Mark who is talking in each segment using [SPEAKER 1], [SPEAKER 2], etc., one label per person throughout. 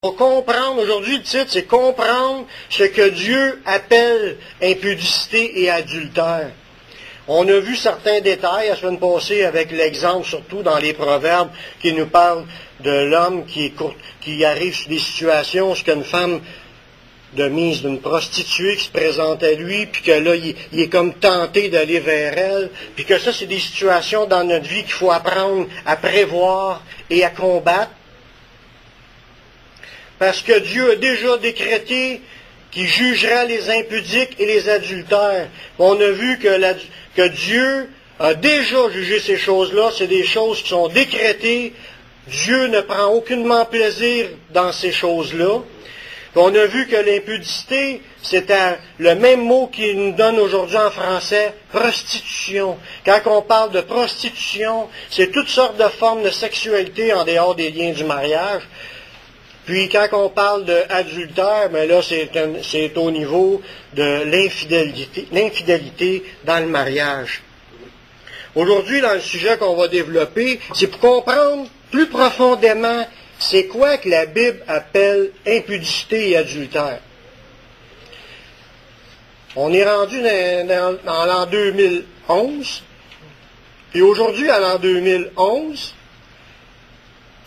[SPEAKER 1] Pour comprendre, aujourd'hui le titre c'est comprendre ce que Dieu appelle impudicité et adultère. On a vu certains détails la semaine passée avec l'exemple, surtout dans les proverbes, qui nous parle de l'homme qui arrive sur des situations où il y a une femme de mise d'une prostituée qui se présente à lui, puis que là, il est comme tenté d'aller vers elle, puis que ça, c'est des situations dans notre vie qu'il faut apprendre à prévoir et à combattre. Parce que Dieu a déjà décrété qu'il jugera les impudiques et les adultères. On a vu que Dieu a déjà jugé ces choses-là. C'est des choses qui sont décrétées. Dieu ne prend aucunement plaisir dans ces choses-là. On a vu que l'impudicité, c'était le même mot qu'il nous donne aujourd'hui en français, prostitution. Quand on parle de prostitution, c'est toutes sortes de formes de sexualité en dehors des liens du mariage. Puis quand on parle d'adultère, ben là c'est au niveau de l'infidélité dans le mariage. Aujourd'hui, dans le sujet qu'on va développer, c'est pour comprendre plus profondément c'est quoi que la Bible appelle impudicité et adultère. On est rendu dans l'an 2011, et aujourd'hui, à l'an 2011,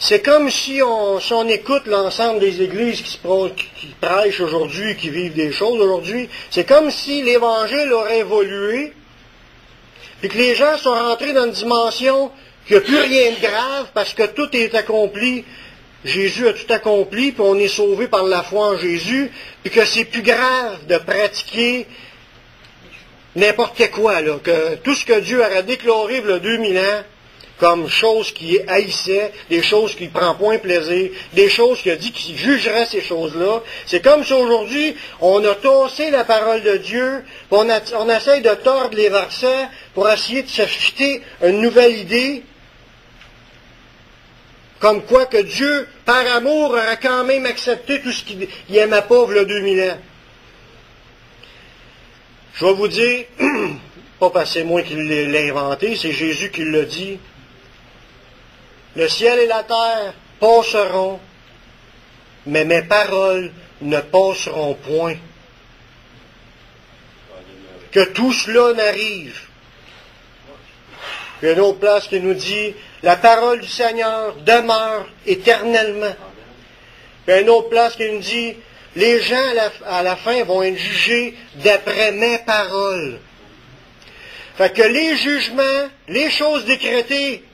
[SPEAKER 1] c'est comme si on écoute l'ensemble des églises qui prêchent aujourd'hui, qui vivent des choses aujourd'hui, c'est comme si l'Évangile aurait évolué, puis que les gens sont rentrés dans une dimension qu'il n'y a plus rien de grave parce que tout est accompli. Jésus a tout accompli, puis on est sauvé par la foi en Jésus, puis que c'est plus grave de pratiquer n'importe quoi, là, que tout ce que Dieu aurait déclaré il y a 2000 ans, comme choses qui haïssait, des choses qui ne prend point plaisir, des choses qu'il a dit qu'il jugerait ces choses-là. C'est comme si aujourd'hui, on a tassé la parole de Dieu, puis on essaye de tordre les versets pour essayer de se fitter une nouvelle idée, comme quoi que Dieu, par amour, aurait quand même accepté tout ce qu'il n'aimait pas il y a 2000 ans. Je vais vous dire, pas parce que c'est moi qui l'ai inventé, c'est Jésus qui l'a dit. Le ciel et la terre passeront, mais mes paroles ne passeront point. Que tout cela n'arrive. Il y a une autre place qui nous dit, la parole du Seigneur demeure éternellement. Il y a une autre place qui nous dit, les gens à la fin vont être jugés d'après mes paroles. Fait que les jugements, les choses décrétées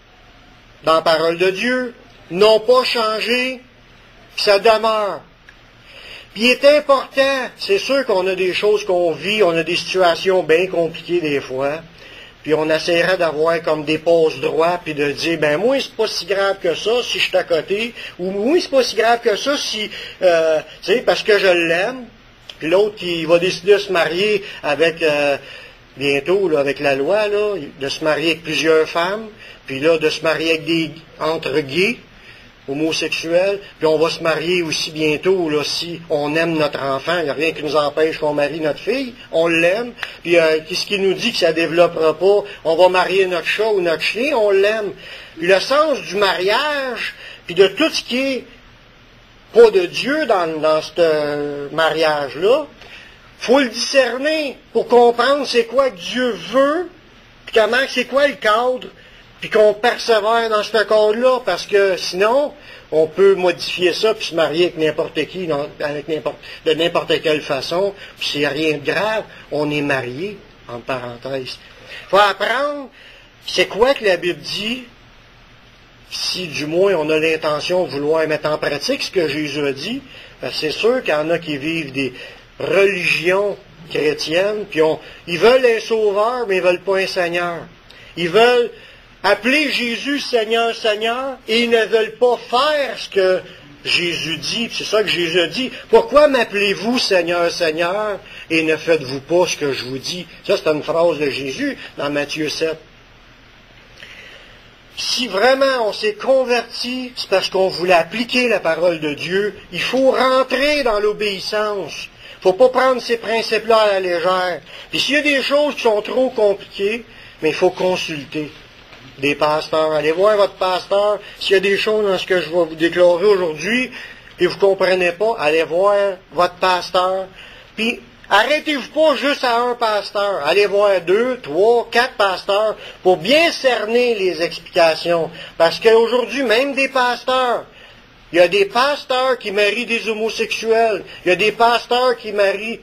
[SPEAKER 1] dans la parole de Dieu, n'ont pas changé, puis ça demeure. Puis il est important, c'est sûr qu'on a des choses qu'on vit, on a des situations bien compliquées des fois, puis on essaiera d'avoir comme des passe-droits, puis de dire, ben moi c'est pas si grave que ça si je suis à côté, ou moi c'est pas si grave que ça si, tu sais, parce que je l'aime, puis l'autre qui va décider de se marier avec... bientôt, là, avec la loi, là, de se marier avec plusieurs femmes, puis là, de se marier avec entre gays, homosexuels, puis on va se marier aussi bientôt, là, si on aime notre enfant, il n'y a rien qui nous empêche qu'on marie notre fille, on l'aime, puis qu'est-ce qui nous dit que ça ne développera pas, on va marier notre chat ou notre chien, on l'aime. Puis le sens du mariage, puis de tout ce qui est pas de Dieu dans ce mariage-là, faut le discerner pour comprendre c'est quoi que Dieu veut, puis comment c'est quoi le cadre, puis qu'on persévère dans ce cadre-là, parce que sinon, on peut modifier ça, puis se marier avec n'importe qui, de n'importe quelle façon, puis c'est rien de grave, on est marié, en parenthèse. Il faut apprendre c'est quoi que la Bible dit, si du moins on a l'intention de vouloir mettre en pratique ce que Jésus a dit, parce que c'est sûr qu'il y en a qui vivent des religion chrétienne, puis ils veulent un sauveur, mais ils ne veulent pas un Seigneur. Ils veulent appeler Jésus Seigneur, Seigneur, et ils ne veulent pas faire ce que Jésus dit. C'est ça que Jésus a dit. Pourquoi m'appelez-vous Seigneur, Seigneur, et ne faites-vous pas ce que je vous dis? Ça, c'est une phrase de Jésus dans Matthieu 7. Si vraiment on s'est converti, c'est parce qu'on voulait appliquer la parole de Dieu. Il faut rentrer dans l'obéissance. Il ne faut pas prendre ces principes-là à la légère. Puis s'il y a des choses qui sont trop compliquées, mais il faut consulter des pasteurs. Allez voir votre pasteur. S'il y a des choses dans ce que je vais vous déclarer aujourd'hui, puis vous ne comprenez pas, allez voir votre pasteur, puis arrêtez-vous pas juste à un pasteur. Allez voir 2, 3, 4 pasteurs pour bien cerner les explications. Parce qu'aujourd'hui, même des pasteurs, il y a des pasteurs qui marient des homosexuels. Il y a des pasteurs qui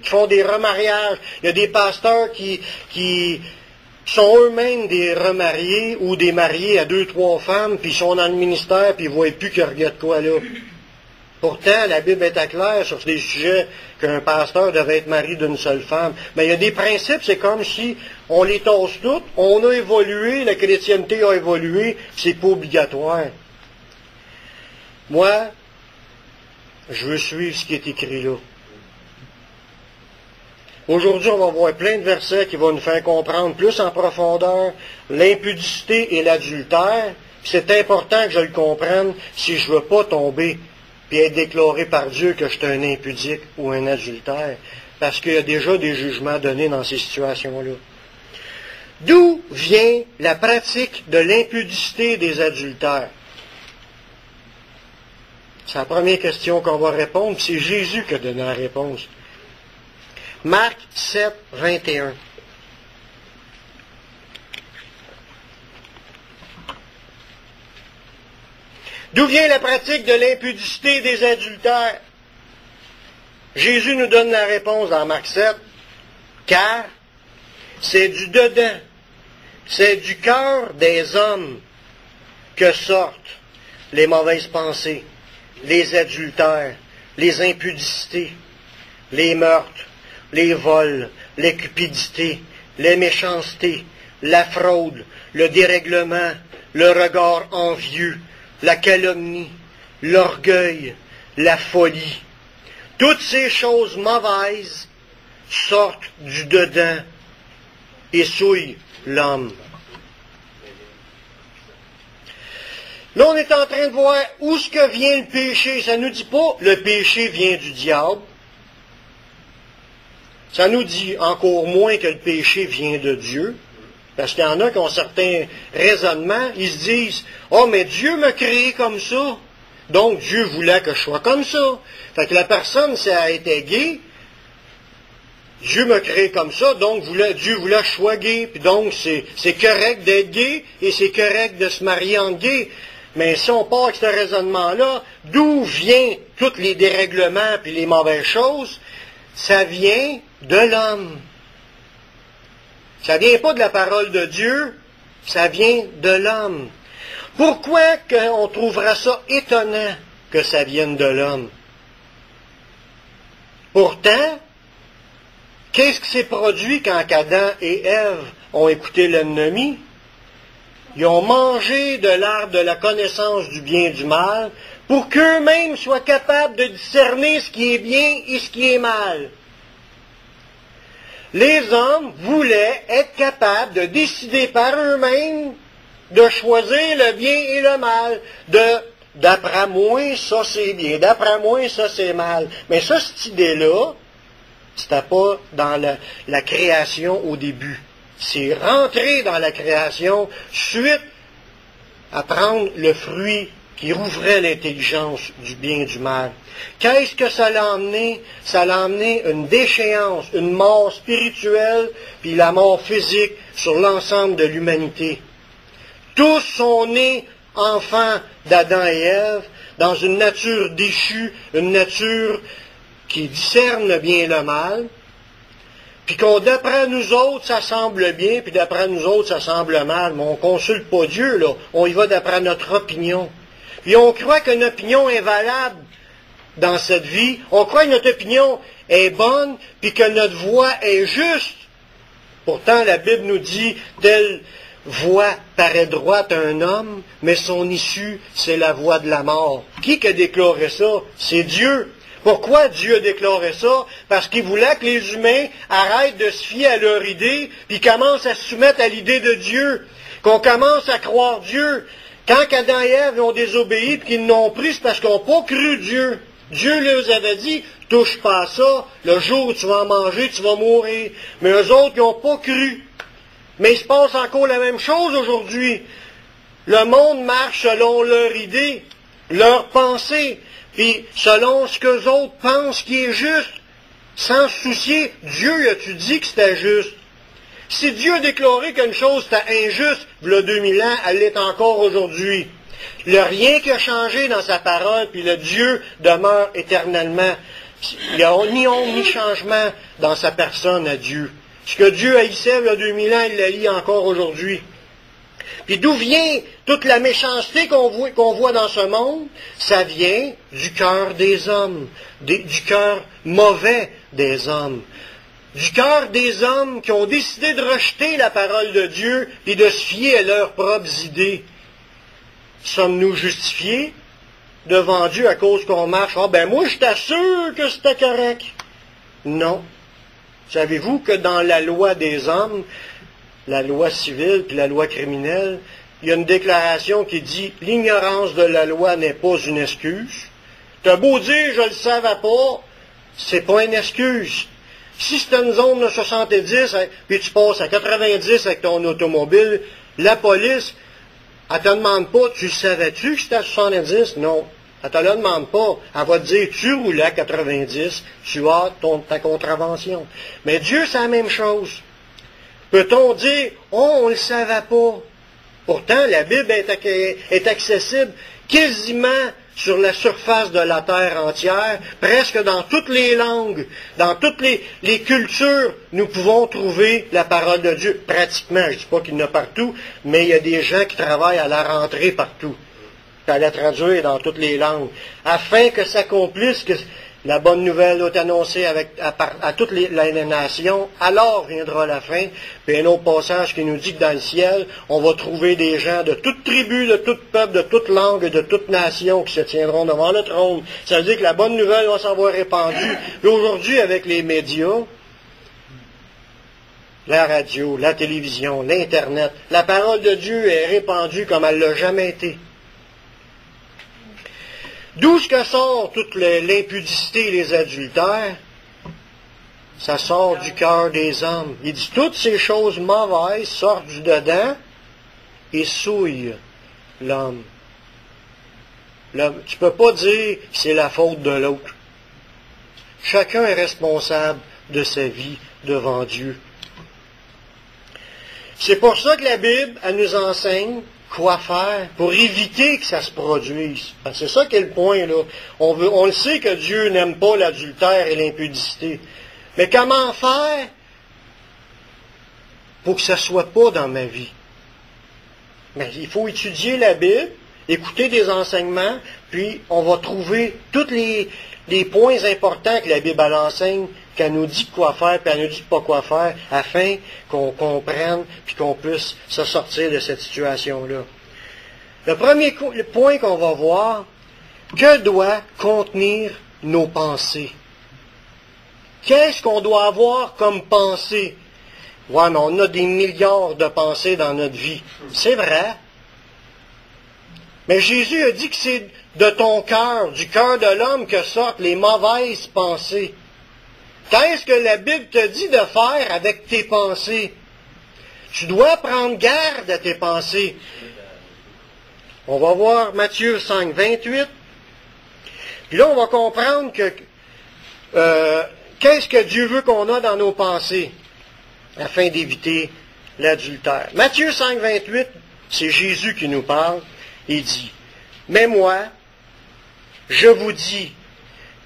[SPEAKER 1] font des remariages. Il y a des pasteurs qui sont eux-mêmes des remariés ou des mariés à 2, 3 femmes, puis ils sont dans le ministère, puis ils ne voient plus qu'il y a de quoi là. Pourtant, la Bible est claire sur des sujets qu'un pasteur devait être marié d'une seule femme. Mais il y a des principes, c'est comme si on les tasse toutes, on a évolué, la chrétienté a évolué, c'est pas obligatoire. Moi, je veux suivre ce qui est écrit là. Aujourd'hui, on va voir plein de versets qui vont nous faire comprendre plus en profondeur l'impudicité et l'adultère. C'est important que je le comprenne si je ne veux pas tomber puis être déclaré par Dieu que je suis un impudique ou un adultère, parce qu'il y a déjà des jugements donnés dans ces situations-là. D'où vient la pratique de l'impudicité des adultères? C'est la première question qu'on va répondre, c'est Jésus qui a donné la réponse. Marc 7, 21. D'où vient la pratique de l'impudicité des adultères? Jésus nous donne la réponse dans Marc 7. Car c'est du dedans, c'est du cœur des hommes que sortent les mauvaises pensées, les adultères, les impudicités, les meurtres, les vols, les cupidités, les méchancetés, la fraude, le dérèglement, le regard envieux, la calomnie, l'orgueil, la folie. Toutes ces choses mauvaises sortent du dedans et souillent l'homme. Là, on est en train de voir où ce que vient le péché. Ça ne nous dit pas le péché vient du diable. Ça nous dit encore moins que le péché vient de Dieu. Parce qu'il y en a qui ont certains raisonnements, ils se disent « Oh, mais Dieu m'a créé comme ça, donc Dieu voulait que je sois comme ça. » Fait que la personne, si elle était gay, Dieu m'a créé comme ça, donc Dieu voulait que je sois gay, puis donc c'est correct d'être gay, et c'est correct de se marier en gay. Mais si on part avec ce raisonnement-là, d'où viennent tous les dérèglements et les mauvaises choses? Ça vient de l'homme. Ça vient pas de la parole de Dieu, ça vient de l'homme. Pourquoi qu'on trouvera ça étonnant que ça vienne de l'homme? Pourtant, qu'est-ce qui s'est produit quand Adam et Ève ont écouté l'ennemi? Ils ont mangé de l'arbre de la connaissance du bien et du mal pour qu'eux-mêmes soient capables de discerner ce qui est bien et ce qui est mal. Les hommes voulaient être capables de décider par eux-mêmes de choisir le bien et le mal. D'après moi, ça c'est bien, d'après moi, ça c'est mal. Mais ça, cette idée-là, c'était pas dans la création au début. C'est rentré dans la création suite à prendre le fruit qui rouvrait l'intelligence du bien et du mal. Qu'est-ce que ça l'a emmené? Ça l'a emmené une déchéance, une mort spirituelle, puis la mort physique sur l'ensemble de l'humanité. Tous sont nés enfants d'Adam et Ève, dans une nature déchue, une nature qui discerne le bien et le mal, puis qu'on, d'après nous autres, ça semble bien, puis d'après nous autres, ça semble mal, mais on ne consulte pas Dieu, là. On y va d'après notre opinion. Puis on croit qu'une opinion est valable dans cette vie. On croit que notre opinion est bonne, puis que notre voie est juste. Pourtant, la Bible nous dit, telle voie paraît droite à un homme, mais son issue, c'est la voie de la mort. Qui a déclaré ça? C'est Dieu. Pourquoi Dieu a déclaré ça? Parce qu'il voulait que les humains arrêtent de se fier à leur idée, puis commencent à se soumettre à l'idée de Dieu. Qu'on commence à croire Dieu. Quand Adam et Ève ont désobéi, puis qu'ils n'ont pris, c'est parce qu'ils n'ont pas cru Dieu. Dieu leur avait dit, touche pas à ça, le jour où tu vas en manger, tu vas mourir. Mais eux autres, ils n'ont pas cru. Mais il se passe encore la même chose aujourd'hui. Le monde marche selon leur idée, leur pensée. puis selon ce qu'eux autres pensent qui est juste, sans se soucier, Dieu a-tu dit que c'était juste? Si Dieu a déclaré qu'une chose était injuste, il y a 2000 ans, elle l'est encore aujourd'hui. Il n'y a rien qui a changé dans sa parole, puis le Dieu demeure éternellement. Il n'y a ni honte ni changement dans sa personne à Dieu. Ce que Dieu haïssait il y a 2000 ans, il l'haït encore aujourd'hui. Puis d'où vient toute la méchanceté qu'on voit dans ce monde? Ça vient du cœur des hommes, du cœur mauvais des hommes. Du cœur des hommes qui ont décidé de rejeter la parole de Dieu et de se fier à leurs propres idées. Sommes-nous justifiés devant Dieu à cause qu'on marche? Ah ben moi je t'assure que c'était correct. Non. Savez-vous que dans la loi des hommes, la loi civile puis la loi criminelle, il y a une déclaration qui dit « L'ignorance de la loi n'est pas une excuse. » T'as beau dire « Je ne le savais pas », c'est pas une excuse. Si c'est une zone de 70, puis tu passes à 90 avec ton automobile, la police, elle te demande pas « Tu le savais-tu que c'était à 70? » Non. Elle te le demande pas. Elle va te dire, tu roulais à 90, tu as ta contravention. Mais Dieu, c'est la même chose. Peut-on dire, oh, on ne le savait pas. Pourtant, la Bible est accessible quasiment sur la surface de la terre entière, presque dans toutes les langues, dans toutes les cultures, nous pouvons trouver la parole de Dieu. Pratiquement, je ne dis pas qu'il y en a partout, mais il y a des gens qui travaillent à la rentrée partout. À la traduire dans toutes les langues, afin que s'accomplisse que la bonne nouvelle est annoncée à toutes les nations, alors viendra la fin. Puis un autre passage qui nous dit que dans le ciel, on va trouver des gens de toute tribu, de tout peuple, de toute langue, de toute nation qui se tiendront devant le trône. Ça veut dire que la bonne nouvelle va s'en voir répandue. Et aujourd'hui, avec les médias, la radio, la télévision, l'Internet, la parole de Dieu est répandue comme elle l'a jamais été. D'où ce que sort toute l'impudicité et les adultères? Ça sort du cœur des hommes. Il dit, toutes ces choses mauvaises sortent du dedans et souillent l'homme. Tu ne peux pas dire que c'est la faute de l'autre. Chacun est responsable de sa vie devant Dieu. C'est pour ça que la Bible, elle nous enseigne quoi faire pour éviter que ça se produise. C'est ça qui est le point, là. On le sait que Dieu n'aime pas l'adultère et l'impudicité. Mais comment faire pour que ça ne soit pas dans ma vie? Mais il faut étudier la Bible, écouter des enseignements, puis on va trouver tous les points importants que la Bible elle enseigne, qu'elle nous dit quoi faire, puis elle nous dit pas quoi faire, afin qu'on comprenne, puis qu'on puisse se sortir de cette situation-là. Le premier point qu'on va voir, que doit contenir nos pensées? Qu'est-ce qu'on doit avoir comme pensée? Ouais, mais on a des milliards de pensées dans notre vie. C'est vrai. Mais Jésus a dit que c'est de ton cœur, du cœur de l'homme, que sortent les mauvaises pensées. Qu'est-ce que la Bible te dit de faire avec tes pensées? Tu dois prendre garde à tes pensées. On va voir Matthieu 5, 28. Puis là, on va comprendre que qu'est-ce que Dieu veut qu'on a dans nos pensées afin d'éviter l'adultère. Matthieu 5, 28, c'est Jésus qui nous parle. Il dit, « Mais moi, je vous dis,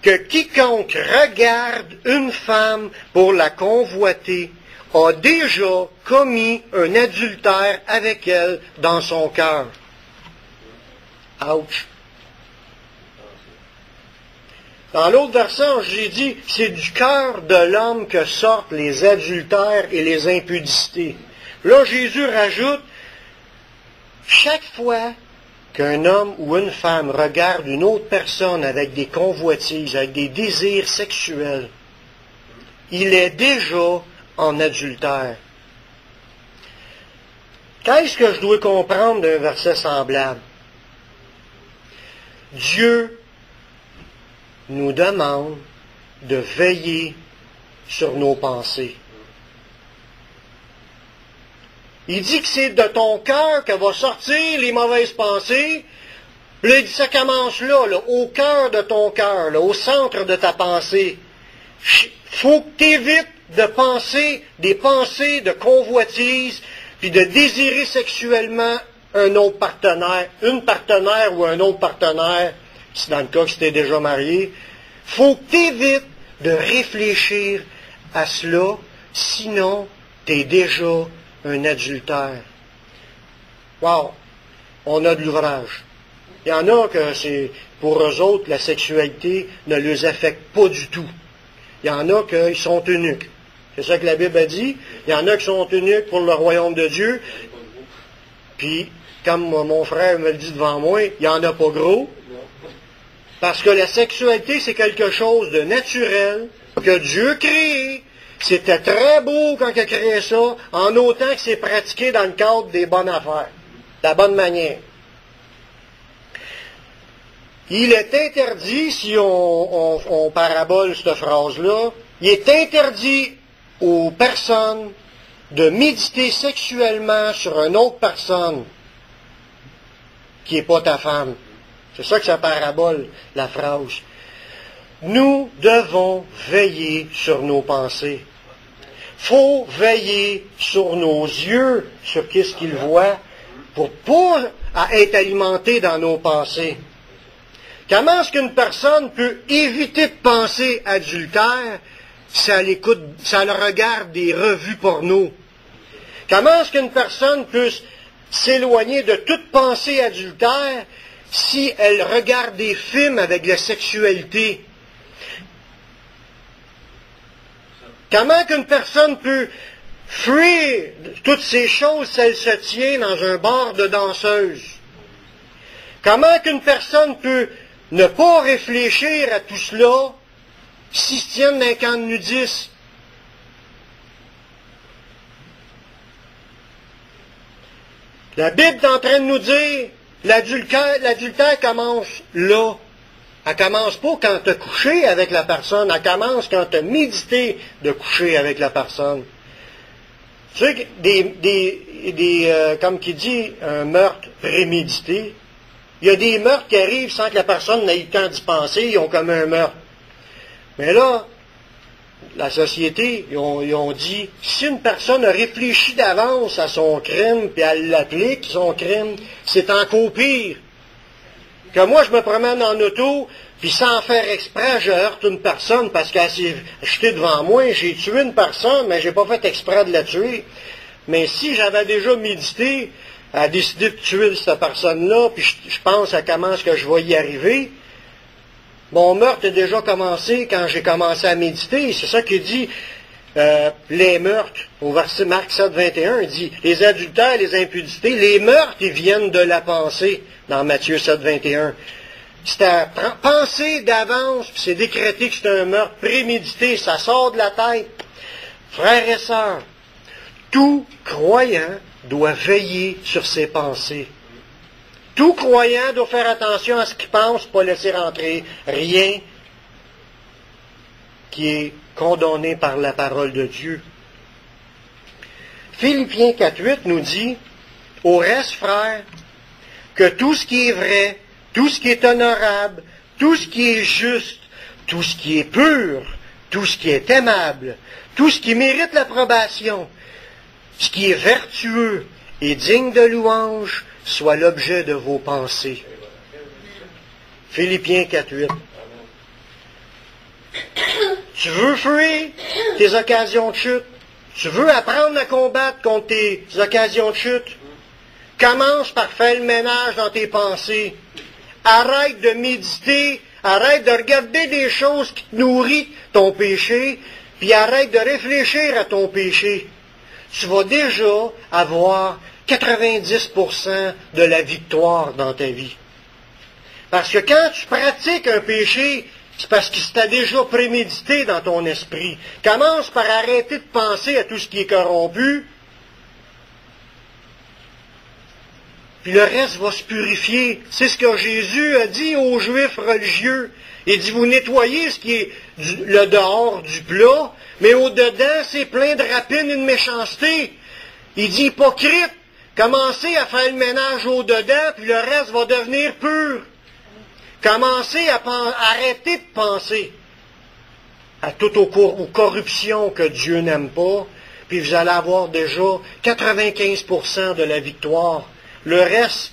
[SPEAKER 1] que quiconque regarde une femme pour la convoiter a déjà commis un adultère avec elle dans son cœur. » Ouch! Dans l'autre verset, j'ai dit, c'est du cœur de l'homme que sortent les adultères et les impudités. Là, Jésus rajoute, chaque fois qu'un homme ou une femme regarde une autre personne avec des convoitises, avec des désirs sexuels, il est déjà en adultère. Qu'est-ce que je dois comprendre d'un verset semblable? Dieu nous demande de veiller sur nos pensées. Il dit que c'est de ton cœur que vont sortir les mauvaises pensées, Puis là, il dit, ça commence là, au cœur de ton cœur, au centre de ta pensée. Faut que tu évites de penser des pensées de convoitise, puis de désirer sexuellement un autre partenaire, une partenaire ou un autre partenaire, c'est dans le cas que tu es déjà marié. Faut que tu évites de réfléchir à cela, sinon tu es déjà un adultère. Wow! On a de l'ouvrage. Il y en a que c'est, pour eux autres, la sexualité ne les affecte pas du tout. Il y en a qui sont eunuques. C'est ça que la Bible a dit. Il y en a qui sont eunuques pour le royaume de Dieu. Puis, comme mon frère me le dit devant moi, il n'y en a pas gros. Parce que la sexualité, c'est quelque chose de naturel que Dieu a créé. C'était très beau quand il a créé ça, en autant que c'est pratiqué dans le cadre des bonnes affaires, de la bonne manière. Il est interdit, si on parabole cette phrase-là, il est interdit aux personnes de méditer sexuellement sur une autre personne qui n'est pas ta femme. C'est ça que ça parabole, la phrase. Nous devons veiller sur nos pensées. Faut veiller sur nos yeux, sur qu'est-ce qu'ils voient, pour pas être alimenté dans nos pensées. Comment est-ce qu'une personne peut éviter de penser adultère si elle regarde des revues porno? Comment est-ce qu'une personne peut s'éloigner de toute pensée adultère si elle regarde des films avec la sexualité? Comment qu'une personne peut fuir toutes ces choses si elle se tient dans un bar de danseuse? Comment qu'une personne peut ne pas réfléchir à tout cela s'ils se tiennent dans un camp de nudistes? La Bible est en train de nous dire, l'adultère commence là. Elle commence pas quand tu as couché avec la personne, elle commence quand tu as médité de coucher avec la personne. Tu sais, comme qui dit, un meurtre prémédité, il y a des meurtres qui arrivent sans que la personne n'ait eu le temps d'y penser, ils ont comme un meurtre. Mais là, la société, ils ont dit, si une personne a réfléchi d'avance à son crime, puis elle l'applique, son crime, c'est encore pire. Que moi, je me promène en auto, puis sans faire exprès, je heurte une personne parce qu'elle s'est jetée devant moi, j'ai tué une personne, mais j'ai pas fait exprès de la tuer. Mais si j'avais déjà médité, à décider de tuer cette personne-là, puis je pense à comment est-ce que je vais y arriver, mon meurtre a déjà commencé quand j'ai commencé à méditer. C'est ça qu'il dit, les meurtres, au verset Marc 7, 21, il dit, les adultères, les impudités, les meurtres, ils viennent de la pensée, dans Matthieu 7, 21. C'est à penser d'avance, puis c'est décrété que c'est un meurtre prémédité, ça sort de la tête. Frères et sœurs, tout croyant doit veiller sur ses pensées. Tout croyant doit faire attention à ce qu'il pense, pas laisser rentrer rien qui est condamné par la parole de Dieu. Philippiens 4.8 nous dit, au reste, frères, que tout ce qui est vrai, tout ce qui est honorable, tout ce qui est juste, tout ce qui est pur, tout ce qui est aimable, tout ce qui mérite l'approbation, ce qui est vertueux et digne de louange, soit l'objet de vos pensées. Philippiens 4.8. Tu veux fuir tes occasions de chute? Tu veux apprendre à combattre contre tes occasions de chute? Commence par faire le ménage dans tes pensées. Arrête de méditer, arrête de regarder des choses qui te nourrissent ton péché, puis arrête de réfléchir à ton péché. Tu vas déjà avoir 90% de la victoire dans ta vie. Parce que quand tu pratiques un péché, c'est parce que c'est déjà prémédité dans ton esprit. Commence par arrêter de penser à tout ce qui est corrompu, puis le reste va se purifier. C'est ce que Jésus a dit aux Juifs religieux. Il dit, vous nettoyez ce qui est le dehors du plat, mais au-dedans, c'est plein de rapines et de méchanceté. Il dit, hypocrite, Commencez à faire le ménage au-dedans, puis le reste va devenir pur. Commencez à arrêter de penser à toutes aux corruptions que Dieu n'aime pas, puis vous allez avoir déjà 95% de la victoire. Le reste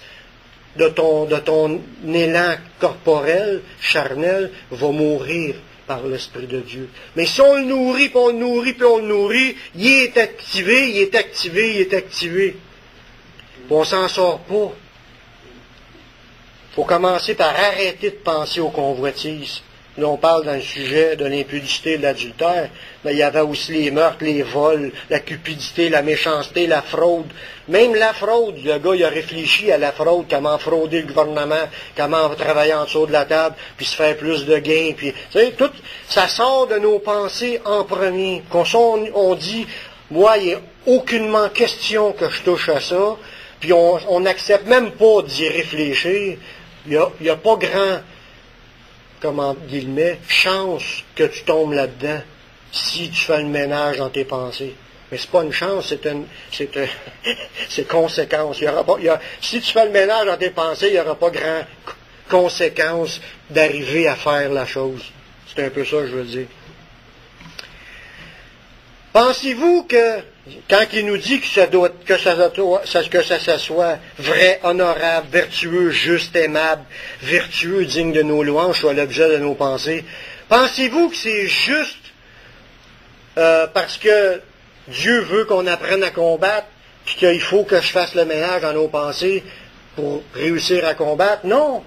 [SPEAKER 1] de ton élan corporel, charnel, va mourir par l'Esprit de Dieu. Mais si on le nourrit, puis on le nourrit, puis on le nourrit, il est activé, il est activé, il est activé. Puis on s'en sort pas. Il faut commencer par arrêter de penser aux convoitises. Là, on parle dans le sujet de l'impudicité et de l'adultère, mais il y avait aussi les meurtres, les vols, la cupidité, la méchanceté, la fraude. Même la fraude, le gars, il a réfléchi à la fraude, comment frauder le gouvernement, comment travailler en dessous de la table, puis se faire plus de gains. Puis, tu sais, tout ça sort de nos pensées en premier. On dit, moi, il n'est aucunement question que je touche à ça, puis on n'accepte même pas d'y réfléchir. Il n'y a pas grand, comment guillemets, chance que tu tombes là-dedans si tu fais le ménage dans tes pensées. Mais c'est pas une chance, c'est conséquence. Si tu fais le ménage dans tes pensées, il n'y aura pas grand conséquence d'arriver à faire la chose. C'est un peu ça que je veux dire. Pensez-vous que, quand il nous dit que ça soit vrai, honorable, vertueux, juste, aimable, vertueux, digne de nos louanges, soit l'objet de nos pensées, pensez-vous que c'est juste parce que Dieu veut qu'on apprenne à combattre, puis qu'il faut que je fasse le ménage dans nos pensées pour réussir à combattre? Non!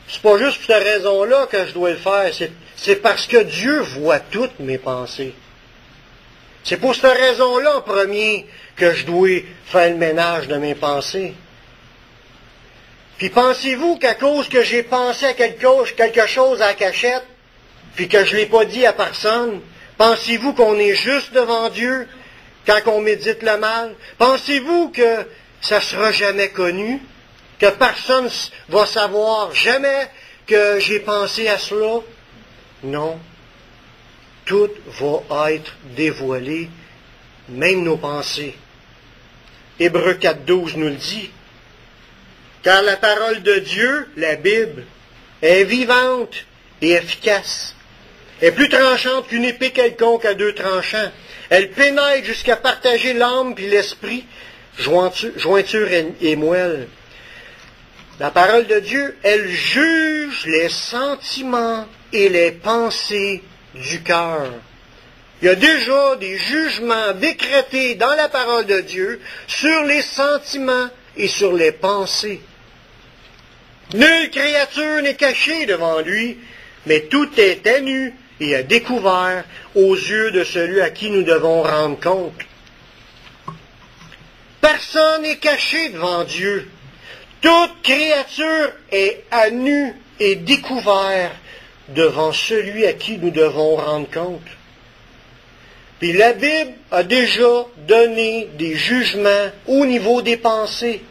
[SPEAKER 1] C'est pas juste pour cette raison-là que je dois le faire, c'est parce que Dieu voit toutes mes pensées. C'est pour cette raison-là, en premier, que je dois faire le ménage de mes pensées. Puis pensez-vous qu'à cause que j'ai pensé à quelque chose à la cachette, puis que je ne l'ai pas dit à personne, pensez-vous qu'on est juste devant Dieu quand on médite le mal? Pensez-vous que ça ne sera jamais connu? Que personne ne va savoir jamais que j'ai pensé à cela? Non. Tout va être dévoilé, même nos pensées. Hébreux 4.12 nous le dit. Car la parole de Dieu, la Bible, est vivante et efficace. Est plus tranchante qu'une épée quelconque à deux tranchants. Elle pénètre jusqu'à partager l'âme puis l'esprit, jointure et moelle. La parole de Dieu, elle juge les sentiments et les pensées du cœur. Il y a déjà des jugements décrétés dans la parole de Dieu sur les sentiments et sur les pensées. Nulle créature n'est cachée devant lui, mais tout est à nu et à découvert aux yeux de celui à qui nous devons rendre compte. Personne n'est caché devant Dieu. Toute créature est à nu et découvert devant celui à qui nous devons rendre compte. Puis la Bible a déjà donné des jugements au niveau des pensées.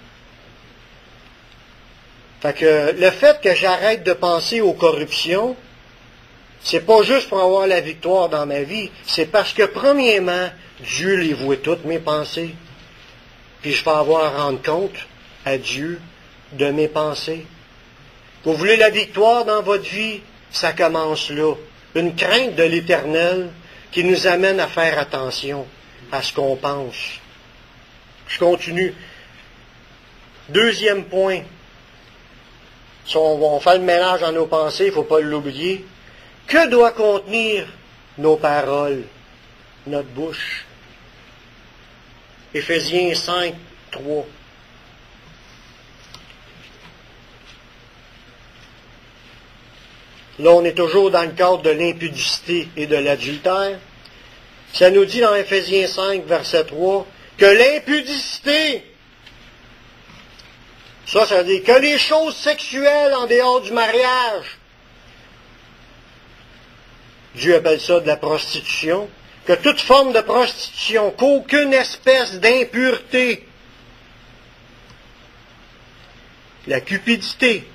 [SPEAKER 1] Fait que le fait que j'arrête de penser aux corruptions, c'est pas juste pour avoir la victoire dans ma vie, c'est parce que premièrement, Dieu les voit toutes mes pensées. Puis je vais avoir à rendre compte à Dieu de mes pensées. Vous voulez la victoire dans votre vie? Ça commence là. Une crainte de l'Éternel qui nous amène à faire attention à ce qu'on pense. Je continue. Deuxième point. Si on fait le ménage dans nos pensées, il ne faut pas l'oublier. Que doit contenir nos paroles, notre bouche? Éphésiens 5, 3. Là, on est toujours dans le cadre de l'impudicité et de l'adultère. Ça nous dit dans Éphésiens 5, verset 3, que l'impudicité, ça veut dire que les choses sexuelles en dehors du mariage, Dieu appelle ça de la prostitution, que toute forme de prostitution, qu'aucune espèce d'impureté, la cupidité,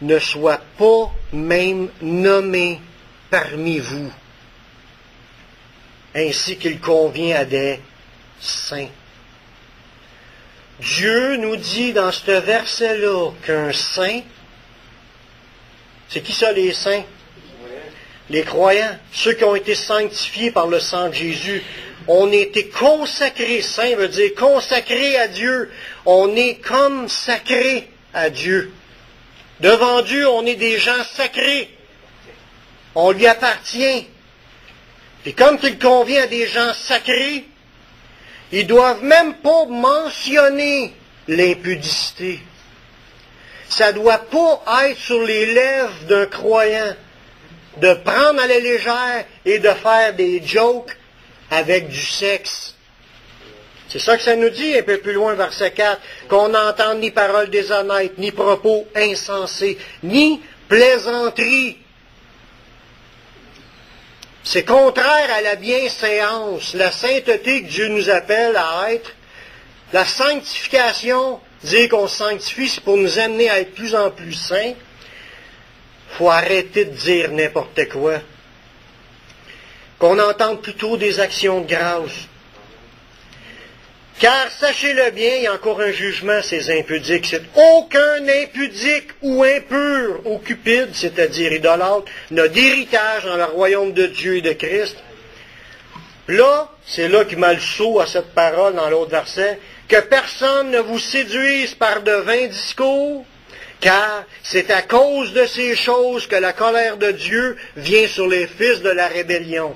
[SPEAKER 1] ne soit pas même nommé parmi vous, ainsi qu'il convient à des saints. Dieu nous dit dans ce verset-là qu'un saint, c'est qui ça les saints? Les croyants, ceux qui ont été sanctifiés par le sang de Jésus. On a été consacrés, saint veut dire consacré à Dieu. On est comme sacré à Dieu. Devant Dieu, on est des gens sacrés. On lui appartient. Et comme il convient à des gens sacrés, ils doivent même pas mentionner l'impudicité. Ça ne doit pas être sur les lèvres d'un croyant de prendre à la légère et de faire des jokes avec du sexe. C'est ça que ça nous dit un peu plus loin, verset 4, qu'on n'entende ni paroles déshonnêtes, ni propos insensés, ni plaisanteries. C'est contraire à la bienséance, la sainteté que Dieu nous appelle à être. La sanctification, dire qu'on se sanctifie, c'est pour nous amener à être de plus en plus saints. Il faut arrêter de dire n'importe quoi. Qu'on entende plutôt des actions de grâce. Car, sachez-le bien, il y a encore un jugement, ces impudiques. C'est aucun impudique ou impur ou cupide, c'est-à-dire idolâtre, n'a d'héritage dans le royaume de Dieu et de Christ. Là, c'est là qu'il met le saut à cette parole dans l'autre verset, que personne ne vous séduise par de vains discours, car c'est à cause de ces choses que la colère de Dieu vient sur les fils de la rébellion.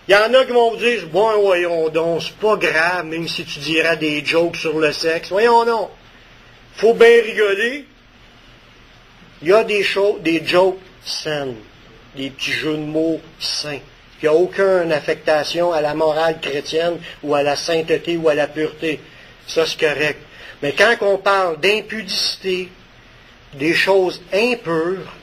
[SPEAKER 1] Il y en a qui vont vous dire, bon, voyons donc, c'est pas grave, même si tu diras des jokes sur le sexe. Voyons donc, faut bien rigoler. Il y a des jokes saines, des petits jeux de mots sains. Il n'y a aucune affectation à la morale chrétienne ou à la sainteté ou à la pureté. Ça, c'est correct. Mais quand on parle d'impudicité, des choses impures,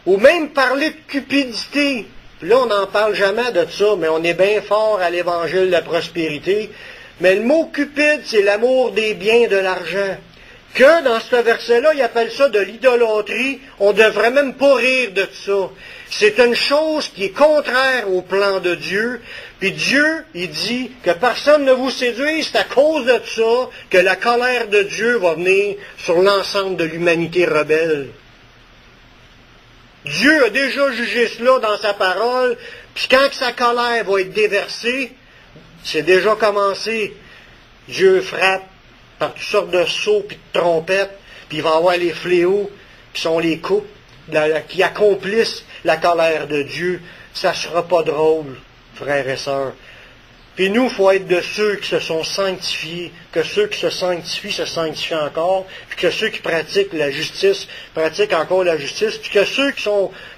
[SPEAKER 1] ou même parler de cupidité, là, on n'en parle jamais de ça, mais on est bien fort à l'évangile de la prospérité. Mais le mot cupide, c'est l'amour des biens et de l'argent. Que dans ce verset-là, il appelle ça de l'idolâtrie, on ne devrait même pas rire de ça. C'est une chose qui est contraire au plan de Dieu. Puis Dieu, il dit que personne ne vous séduise, c'est à cause de ça que la colère de Dieu va venir sur l'ensemble de l'humanité rebelle. Dieu a déjà jugé cela dans sa parole, puis quand sa colère va être déversée, c'est déjà commencé. Dieu frappe par toutes sortes de sauts et de trompettes, puis il va y avoir les fléaux qui sont les coupes, qui accomplissent la colère de Dieu. Ça ne sera pas drôle, frères et sœurs. Puis nous, il faut être de ceux qui se sont sanctifiés, que ceux qui se sanctifient encore, puis que ceux qui pratiquent la justice pratiquent encore la justice, puis que ceux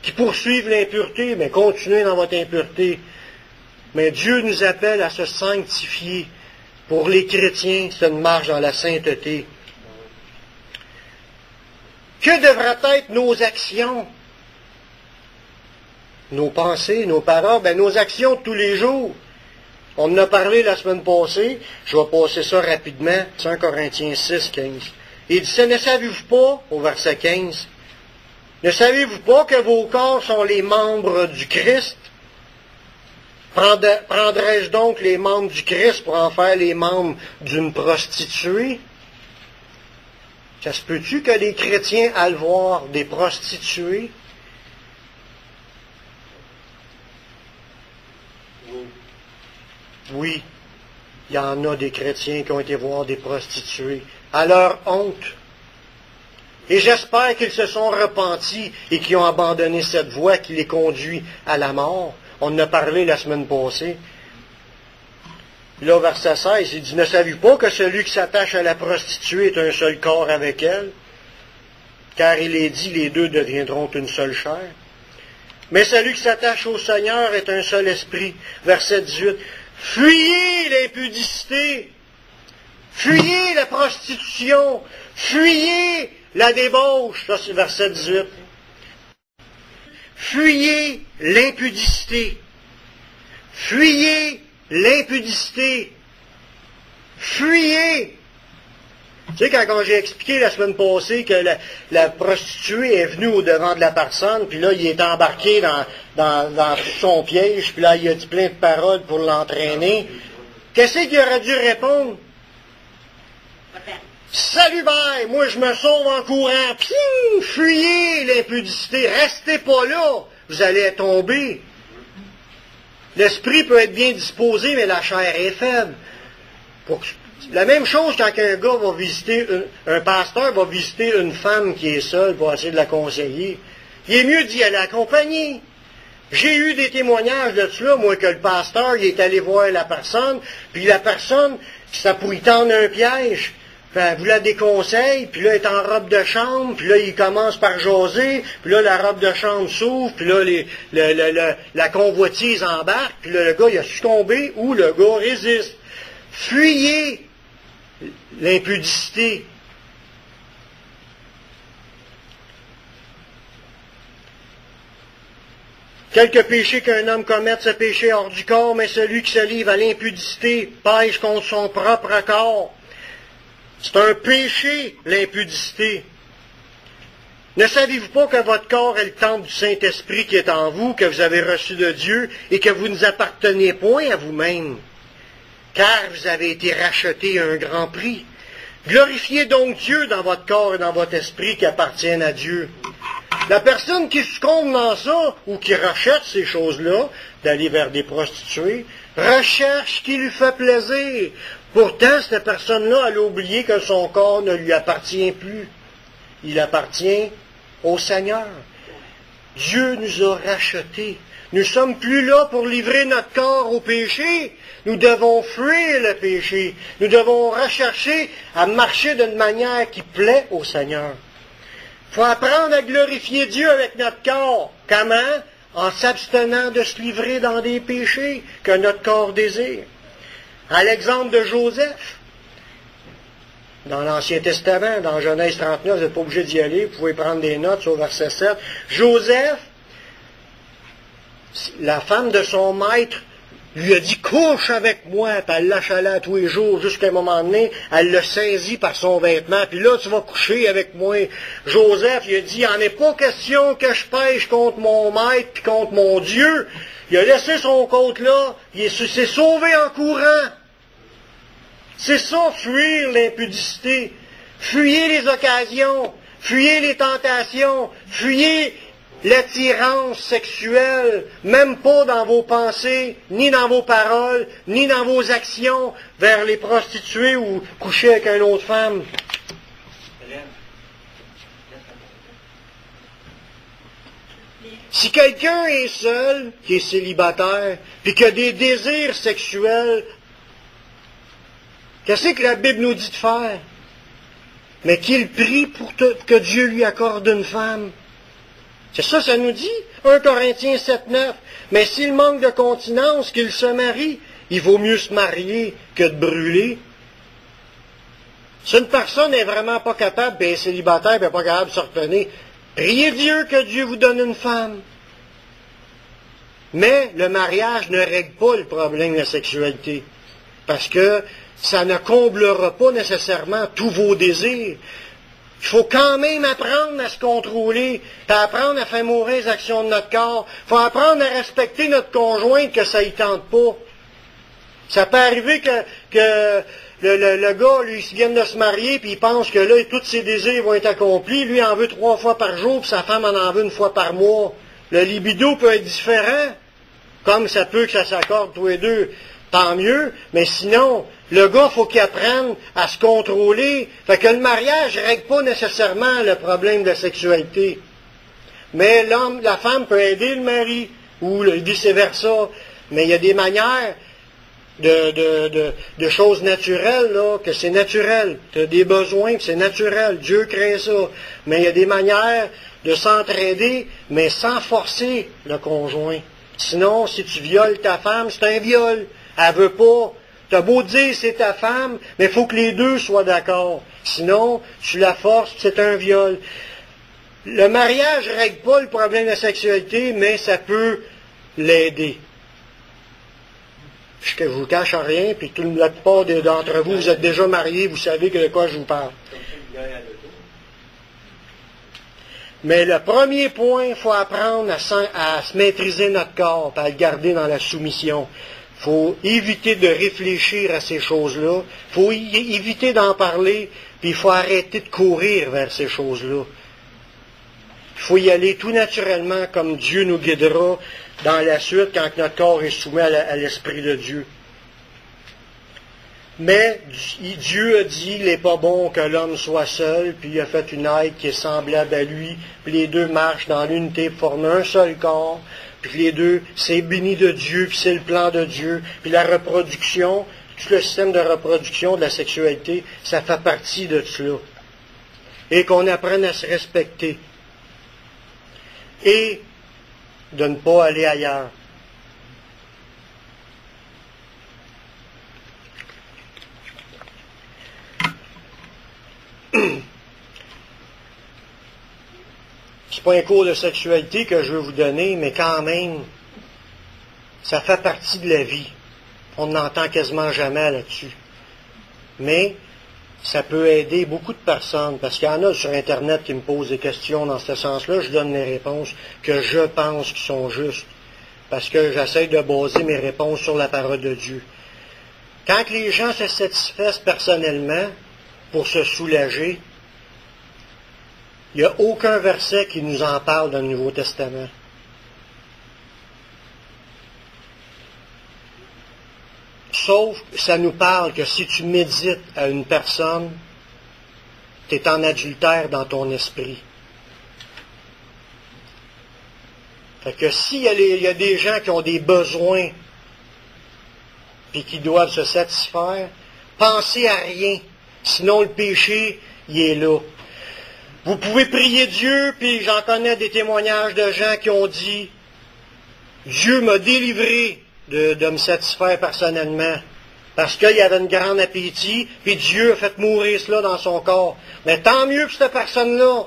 [SPEAKER 1] qui poursuivent l'impureté, mais continuez dans votre impureté. Mais Dieu nous appelle à se sanctifier. Pour les chrétiens, c'est une marche dans la sainteté. Que devraient être nos actions? Nos pensées, nos paroles, nos actions de tous les jours. On en a parlé la semaine passée, je vais passer ça rapidement, 1 Corinthiens 6, 15. Il dit, ne savez-vous pas, au verset 15, ne savez-vous pas que vos corps sont les membres du Christ? Prendrais-je donc les membres du Christ pour en faire les membres d'une prostituée? Ça se peut-tu que les chrétiens aillent voir des prostituées? Oui, il y en a des chrétiens qui ont été voir des prostituées, à leur honte. Et j'espère qu'ils se sont repentis et qu'ils ont abandonné cette voie qui les conduit à la mort. On en a parlé la semaine passée. Là, au verset 16, il dit, ne savez-vous pas que celui qui s'attache à la prostituée est un seul corps avec elle? Car il est dit, les deux deviendront une seule chair. Mais celui qui s'attache au Seigneur est un seul esprit. Verset 18. Fuyez l'impudicité, fuyez la prostitution, fuyez la débauche. Ça, c'est verset 18. Fuyez l'impudicité, fuyez l'impudicité, fuyez. Tu sais, quand j'ai expliqué la semaine passée que la prostituée est venue au-devant de la personne, puis là, il est embarqué dans son piège, puis là, il a dit plein de paroles pour l'entraîner. Qu'est-ce qu'il aurait dû répondre? Salut, bye! Moi, je me sauve en courant. Piou! Fuyez l'impudicité. Restez pas là. Vous allez tomber. L'esprit peut être bien disposé, mais la chair est faible. La même chose quand un gars va visiter, un pasteur va visiter une femme qui est seule pour essayer de la conseiller. Il est mieux d'y aller accompagner. J'ai eu des témoignages de cela, moi, que le pasteur, il est allé voir la personne, puis la personne, ça pourrait tendre un piège. Vous la déconseille, puis là, elle est en robe de chambre, puis là, il commence par jaser, puis là, la robe de chambre s'ouvre, puis là, la convoitise embarque, puis là, le gars, il a succombé, ou le gars résiste. Fuyez l'impudicité. Quelque péché qu'un homme commette, ce péché hors du corps, mais celui qui se livre à l'impudicité pêche contre son propre corps. C'est un péché, l'impudicité. Ne savez-vous pas que votre corps est le temple du Saint-Esprit qui est en vous, que vous avez reçu de Dieu, et que vous ne vous appartenez point à vous-même, car vous avez été rachetés à un grand prix. Glorifiez donc Dieu dans votre corps et dans votre esprit qui appartiennent à Dieu. La personne qui succombe dans ça, ou qui rachète ces choses-là, d'aller vers des prostituées, recherche ce qui lui fait plaisir. Pourtant, cette personne-là, elle a oublié que son corps ne lui appartient plus. Il appartient au Seigneur. Dieu nous a rachetés. Nous ne sommes plus là pour livrer notre corps au péché. Nous devons fuir le péché. Nous devons rechercher à marcher d'une manière qui plaît au Seigneur. Il faut apprendre à glorifier Dieu avec notre corps. Comment? En s'abstenant de se livrer dans des péchés que notre corps désire. À l'exemple de Joseph, dans l'Ancien Testament, dans Genèse 39, vous n'êtes pas obligé d'y aller, vous pouvez prendre des notes sur verset 7. Joseph, la femme de son maître, lui a dit « Couche avec moi », puis elle l'achalait tous les jours, jusqu'à un moment donné, elle l'a saisi par son vêtement, puis là, tu vas coucher avec moi. Joseph, il a dit « Il n'en est pas question que je pêche contre mon maître, puis contre mon Dieu. » Il a laissé son côte là, il s'est sauvé en courant. C'est ça, fuir l'impudicité. Fuyez les occasions, fuyez les tentations, fuyez l'attirance sexuelle, même pas dans vos pensées, ni dans vos paroles, ni dans vos actions vers les prostituées ou coucher avec une autre femme. Si quelqu'un est seul, qui est célibataire, puis qui a des désirs sexuels, qu'est-ce que la Bible nous dit de faire? Mais qu'il prie pour que Dieu lui accorde une femme. C'est ça, ça nous dit, 1 Corinthiens 7,9. Mais s'il manque de continence, qu'il se marie, il vaut mieux se marier que de brûler. Si une personne n'est vraiment pas capable, puis est célibataire, puis n'est pas capable de se retenir, priez Dieu que Dieu vous donne une femme. Mais le mariage ne règle pas le problème de la sexualité. Parce que ça ne comblera pas nécessairement tous vos désirs. Il faut quand même apprendre à se contrôler, puis apprendre à faire mourir les actions de notre corps. Il faut apprendre à respecter notre conjointe que ça ne tente pas. Ça peut arriver que le gars, lui, il vient de se marier, puis il pense que là, tous ses désirs vont être accomplis. Lui, il en veut 3 fois par jour, puis sa femme en veut 1 fois par mois. Le libido peut être différent, comme ça peut que ça s'accorde tous les deux. Tant mieux, mais sinon, le gars, il faut qu'il apprenne à se contrôler. Fait que le mariage ne règle pas nécessairement le problème de la sexualité. Mais l'homme, la femme peut aider le mari, ou vice-versa. Mais il y a des manières de choses naturelles, là, que c'est naturel. Tu as des besoins, que c'est naturel. Dieu crée ça. Mais il y a des manières de s'entraider, mais sans forcer le conjoint. Sinon, si tu violes ta femme, c'est un viol. Elle veut pas. Tu as beau dire c'est ta femme, mais il faut que les deux soient d'accord. Sinon, tu la forces, c'est un viol. Le mariage ne règle pas le problème de la sexualité, mais ça peut l'aider. Je ne vous cache rien, puis la plupart d'entre vous, vous êtes déjà mariés, vous savez de quoi je vous parle. Mais le premier point, il faut apprendre à se maîtriser notre corps, à le garder dans la soumission. Il faut éviter de réfléchir à ces choses-là. Il faut éviter d'en parler, puis il faut arrêter de courir vers ces choses-là. Il faut y aller tout naturellement comme Dieu nous guidera dans la suite quand notre corps est soumis à l'Esprit de Dieu. Mais Dieu a dit, il n'est pas bon que l'homme soit seul, puis il a fait une aide qui est semblable à lui, puis les deux marchent dans l'unité pour former un seul corps, puis les deux, c'est béni de Dieu, puis c'est le plan de Dieu, puis la reproduction, tout le système de reproduction de la sexualité, ça fait partie de cela. Et qu'on apprenne à se respecter. Et de ne pas aller ailleurs. C'est pas un cours de sexualité que je veux vous donner, mais quand même, ça fait partie de la vie. On n'entend quasiment jamais là-dessus. Mais ça peut aider beaucoup de personnes, parce qu'il y en a sur Internet qui me posent des questions dans ce sens-là, je donne les réponses que je pense qui sont justes, parce que j'essaie de baser mes réponses sur la parole de Dieu. Quand les gens se satisfaisent personnellement pour se soulager, il n'y a aucun verset qui nous en parle dans le Nouveau Testament. Sauf que ça nous parle que si tu médites à une personne, tu es en adultère dans ton esprit. Fait que s'il y a des gens qui ont des besoins et qui doivent se satisfaire, pensez à rien. Sinon le péché, il est là. Vous pouvez prier Dieu, puis j'en connais des témoignages de gens qui ont dit « Dieu m'a délivré de me satisfaire personnellement, parce qu'il y avait un grand appétit, puis Dieu a fait mourir cela dans son corps. Mais tant mieux que cette personne-là,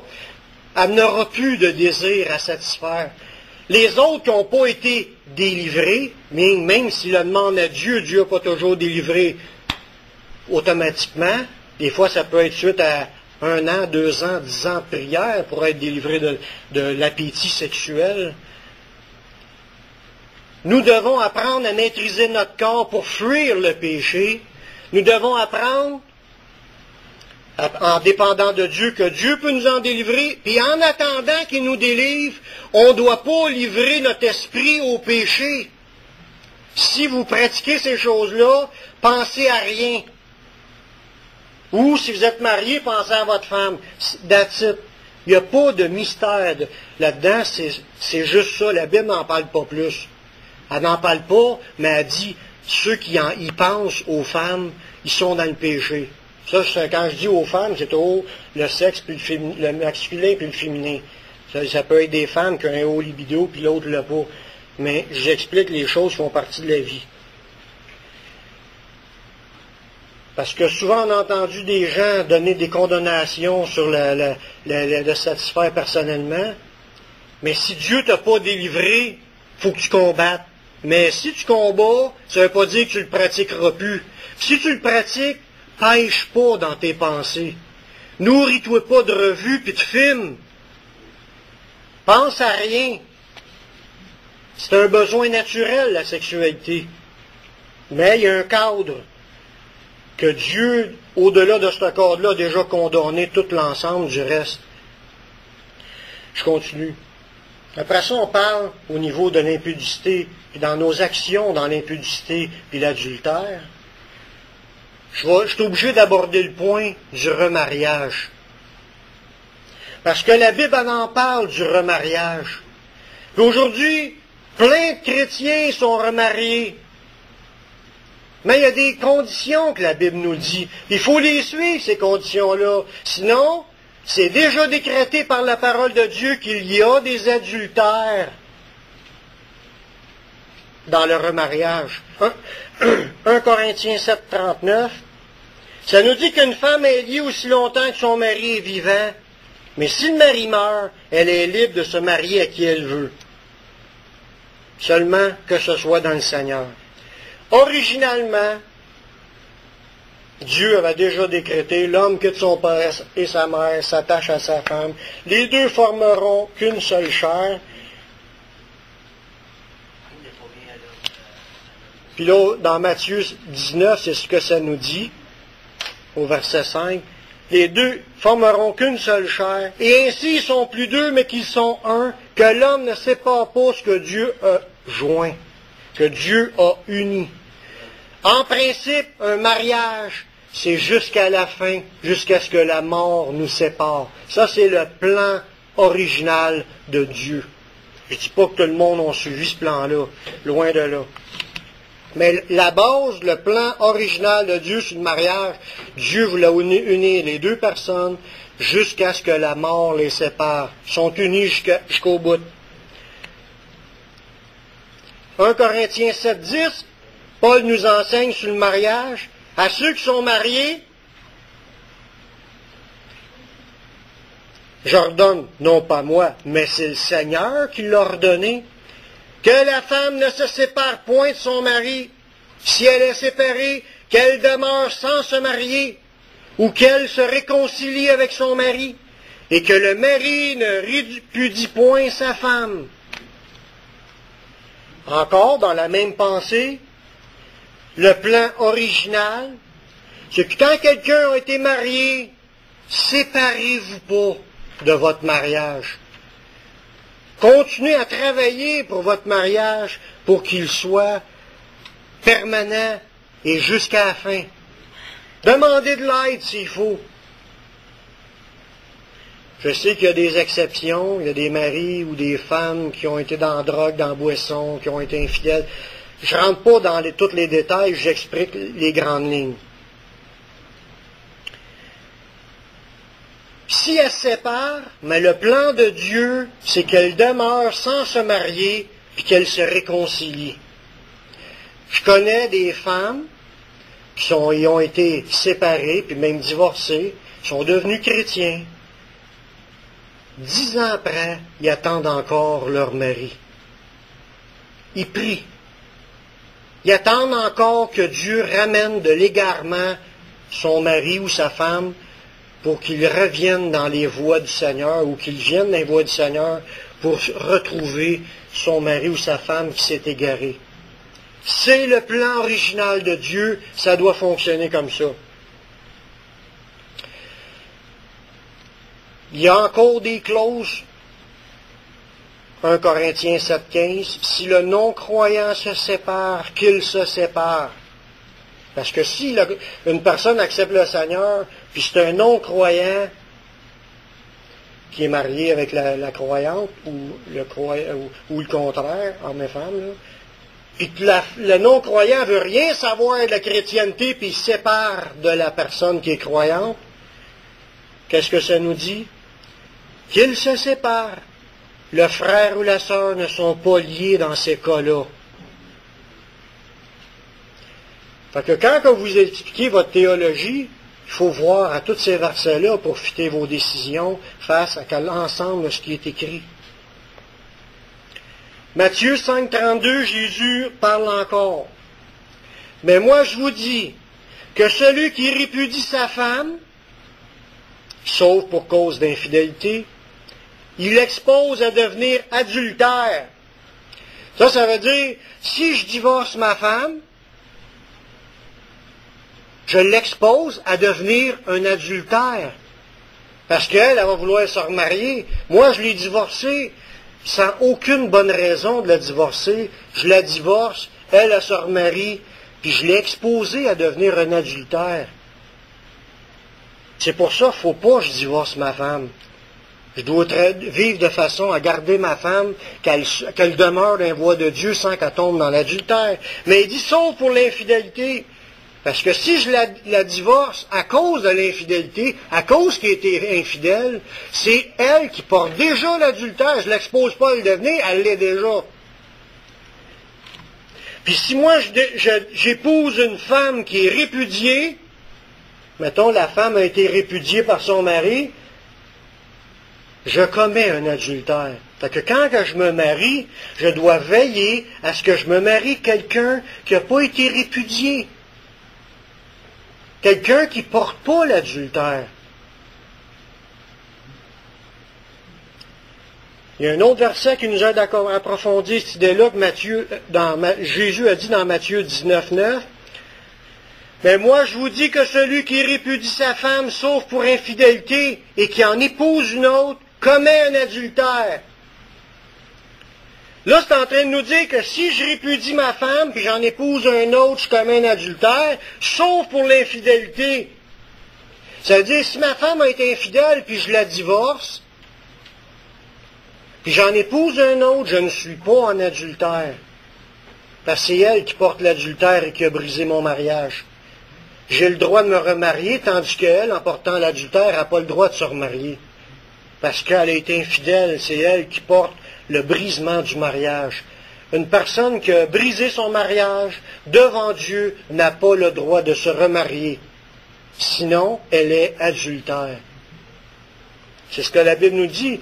[SPEAKER 1] elle n'aura plus de désir à satisfaire. Les autres qui n'ont pas été délivrés, mais même s'ils le demandent à Dieu, Dieu n'a pas toujours délivré automatiquement. Des fois, ça peut être suite à 1 an, 2 ans, 10 ans de prière pour être délivré de l'appétit sexuel. Nous devons apprendre à maîtriser notre corps pour fuir le péché. Nous devons apprendre, en dépendant de Dieu, que Dieu peut nous en délivrer. Puis en attendant qu'il nous délivre, on ne doit pas livrer notre esprit au péché. Si vous pratiquez ces choses-là, pensez à rien. Ou si vous êtes marié, pensez à votre femme. That's it. Il n'y a pas de mystère là-dedans, c'est juste ça. La Bible n'en parle pas plus. Elle n'en parle pas, mais elle dit, ceux qui y pensent aux femmes, ils sont dans le péché. Ça, quand je dis aux femmes, c'est le sexe, puis le masculin, puis le féminin. Ça peut être des femmes qui ont un haut libido, puis l'autre l'a pas. Mais j'explique les choses qui font partie de la vie. Parce que souvent on a entendu des gens donner des condamnations sur le satisfaire personnellement. Mais si Dieu t'a pas délivré, faut que tu combattes. Mais si tu combats, ça ne veut pas dire que tu le pratiqueras plus. Si tu le pratiques, pêche pas dans tes pensées. Nourris-toi pas de revues puis de films. Pense à rien. C'est un besoin naturel, la sexualité. Mais il y a un cadre que Dieu, au-delà de ce cadre-là, a déjà condamné tout l'ensemble du reste. Je continue. Après ça, on parle au niveau de l'impudicité, puis dans nos actions, dans l'impudicité puis l'adultère. Je suis obligé d'aborder le point du remariage. Parce que la Bible en parle du remariage. Puis aujourd'hui, plein de chrétiens sont remariés. Mais il y a des conditions que la Bible nous dit. Il faut les suivre, ces conditions-là. Sinon, c'est déjà décrété par la parole de Dieu qu'il y a des adultères dans le remariage. 1 Corinthiens 7, 39, ça nous dit qu'une femme est liée aussi longtemps que son mari est vivant, mais si le mari meurt, elle est libre de se marier à qui elle veut. Seulement que ce soit dans le Seigneur. Originalement, Dieu avait déjà décrété, l'homme quitte son père et sa mère, s'attache à sa femme. Les deux formeront qu'une seule chair. Puis là, dans Matthieu 19, c'est ce que ça nous dit, au verset 5. Les deux formeront qu'une seule chair, et ainsi ils sont plus deux, mais qu'ils sont un, que l'homme ne sépare pas ce que Dieu a joint, que Dieu a uni. En principe, un mariage, c'est jusqu'à la fin, jusqu'à ce que la mort nous sépare. Ça, c'est le plan original de Dieu. Je ne dis pas que tout le monde a suivi ce plan-là, loin de là. Mais la base, le plan original de Dieu sur le mariage, Dieu voulait unir les deux personnes jusqu'à ce que la mort les sépare. Ils sont unis jusqu'au bout. 1 Corinthiens 7, 10, Paul nous enseigne sur le mariage. À ceux qui sont mariés, j'ordonne, non pas moi, mais c'est le Seigneur qui l'a ordonné, que la femme ne se sépare point de son mari. Si elle est séparée, qu'elle demeure sans se marier, ou qu'elle se réconcilie avec son mari, et que le mari ne répudie point sa femme. Encore, dans la même pensée, le plan original, c'est que quand quelqu'un a été marié, séparez-vous pas de votre mariage. Continuez à travailler pour votre mariage pour qu'il soit permanent et jusqu'à la fin. Demandez de l'aide s'il faut. Je sais qu'il y a des exceptions, il y a des maris ou des femmes qui ont été dans la drogue, dans la boisson, qui ont été infidèles. Je ne rentre pas dans tous les détails, j'explique les grandes lignes. Si elle se sépare, mais le plan de Dieu, c'est qu'elle demeure sans se marier et qu'elle se réconcilie. Je connais des femmes qui ont été séparées, puis même divorcées, sont devenues chrétiens. 10 ans après, ils attendent encore leur mari. Ils prient. Ils attendent encore que Dieu ramène de l'égarement son mari ou sa femme pour qu'il revienne dans les voies du Seigneur ou qu'il vienne dans les voies du Seigneur pour retrouver son mari ou sa femme qui s'est égaré. C'est le plan original de Dieu, ça doit fonctionner comme ça. Il y a encore des clauses. 1 Corinthiens 7,15, si le non-croyant se sépare, qu'il se sépare. Parce que si une personne accepte le Seigneur, puis c'est un non-croyant qui est marié avec la croyante, ou le contraire, homme et femme, là, puis que le non-croyant veut rien savoir de la chrétienté, puis il se sépare de la personne qui est croyante, qu'est-ce que ça nous dit? Qu'il se sépare. Le frère ou la sœur ne sont pas liés dans ces cas-là. Fait que quand vous expliquez votre théologie, il faut voir à tous ces versets-là pour fitter vos décisions face à l'ensemble de ce qui est écrit. Matthieu 5,32, Jésus parle encore. Mais moi je vous dis que celui qui répudie sa femme, sauf pour cause d'infidélité, il l'expose à devenir adultère. Ça veut dire, si je divorce ma femme, je l'expose à devenir un adultère. Parce qu'elle, elle va vouloir se remarier. Moi, je l'ai divorcée sans aucune bonne raison de la divorcer. Je la divorce, elle se remarie, puis je l'ai exposée à devenir un adultère. C'est pour ça qu'il ne faut pas que je divorce ma femme. Je dois vivre de façon à garder ma femme, qu'elle demeure dans la voie de Dieu sans qu'elle tombe dans l'adultère. Mais il dit sauf pour l'infidélité. Parce que si je la divorce à cause de l'infidélité, à cause qu'elle était infidèle, c'est elle qui porte déjà l'adultère. Je ne l'expose pas à le devenir, elle l'est déjà. Puis si moi j'épouse une femme qui est répudiée, mettons la femme a été répudiée par son mari, je commets un adultère. Fait que quand je me marie, je dois veiller à ce que je me marie quelqu'un qui n'a pas été répudié. Quelqu'un qui ne porte pas l'adultère. Il y a un autre verset qui nous aide à approfondir cette idée-là que Jésus a dit dans Matthieu 19, 9. Mais moi, je vous dis que celui qui répudie sa femme, sauf pour infidélité, et qui en épouse une autre, commet un adultère. Là, c'est en train de nous dire que si je répudie ma femme, puis j'en épouse un autre, je commets un adultère, sauf pour l'infidélité. Ça veut dire, si ma femme a été infidèle, puis je la divorce, puis j'en épouse un autre, je ne suis pas en adultère. Parce que c'est elle qui porte l'adultère et qui a brisé mon mariage. J'ai le droit de me remarier, tandis qu'elle, en portant l'adultère, n'a pas le droit de se remarier. Parce qu'elle a été infidèle, c'est elle qui porte le brisement du mariage. Une personne qui a brisé son mariage devant Dieu n'a pas le droit de se remarier. Sinon, elle est adultère. C'est ce que la Bible nous dit.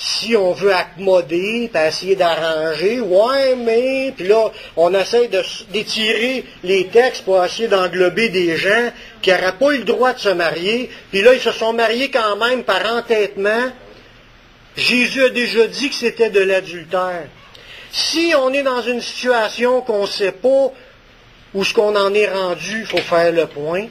[SPEAKER 1] Si on veut accommoder, puis essayer d'arranger, ouais, mais, puis là, on essaie d'étirer les textes pour essayer d'englober des gens qui n'auraient pas eu le droit de se marier, puis là, ils se sont mariés quand même par entêtement. Jésus a déjà dit que c'était de l'adultère. Si on est dans une situation qu'on ne sait pas où ce qu'on en est rendu, il faut faire le point,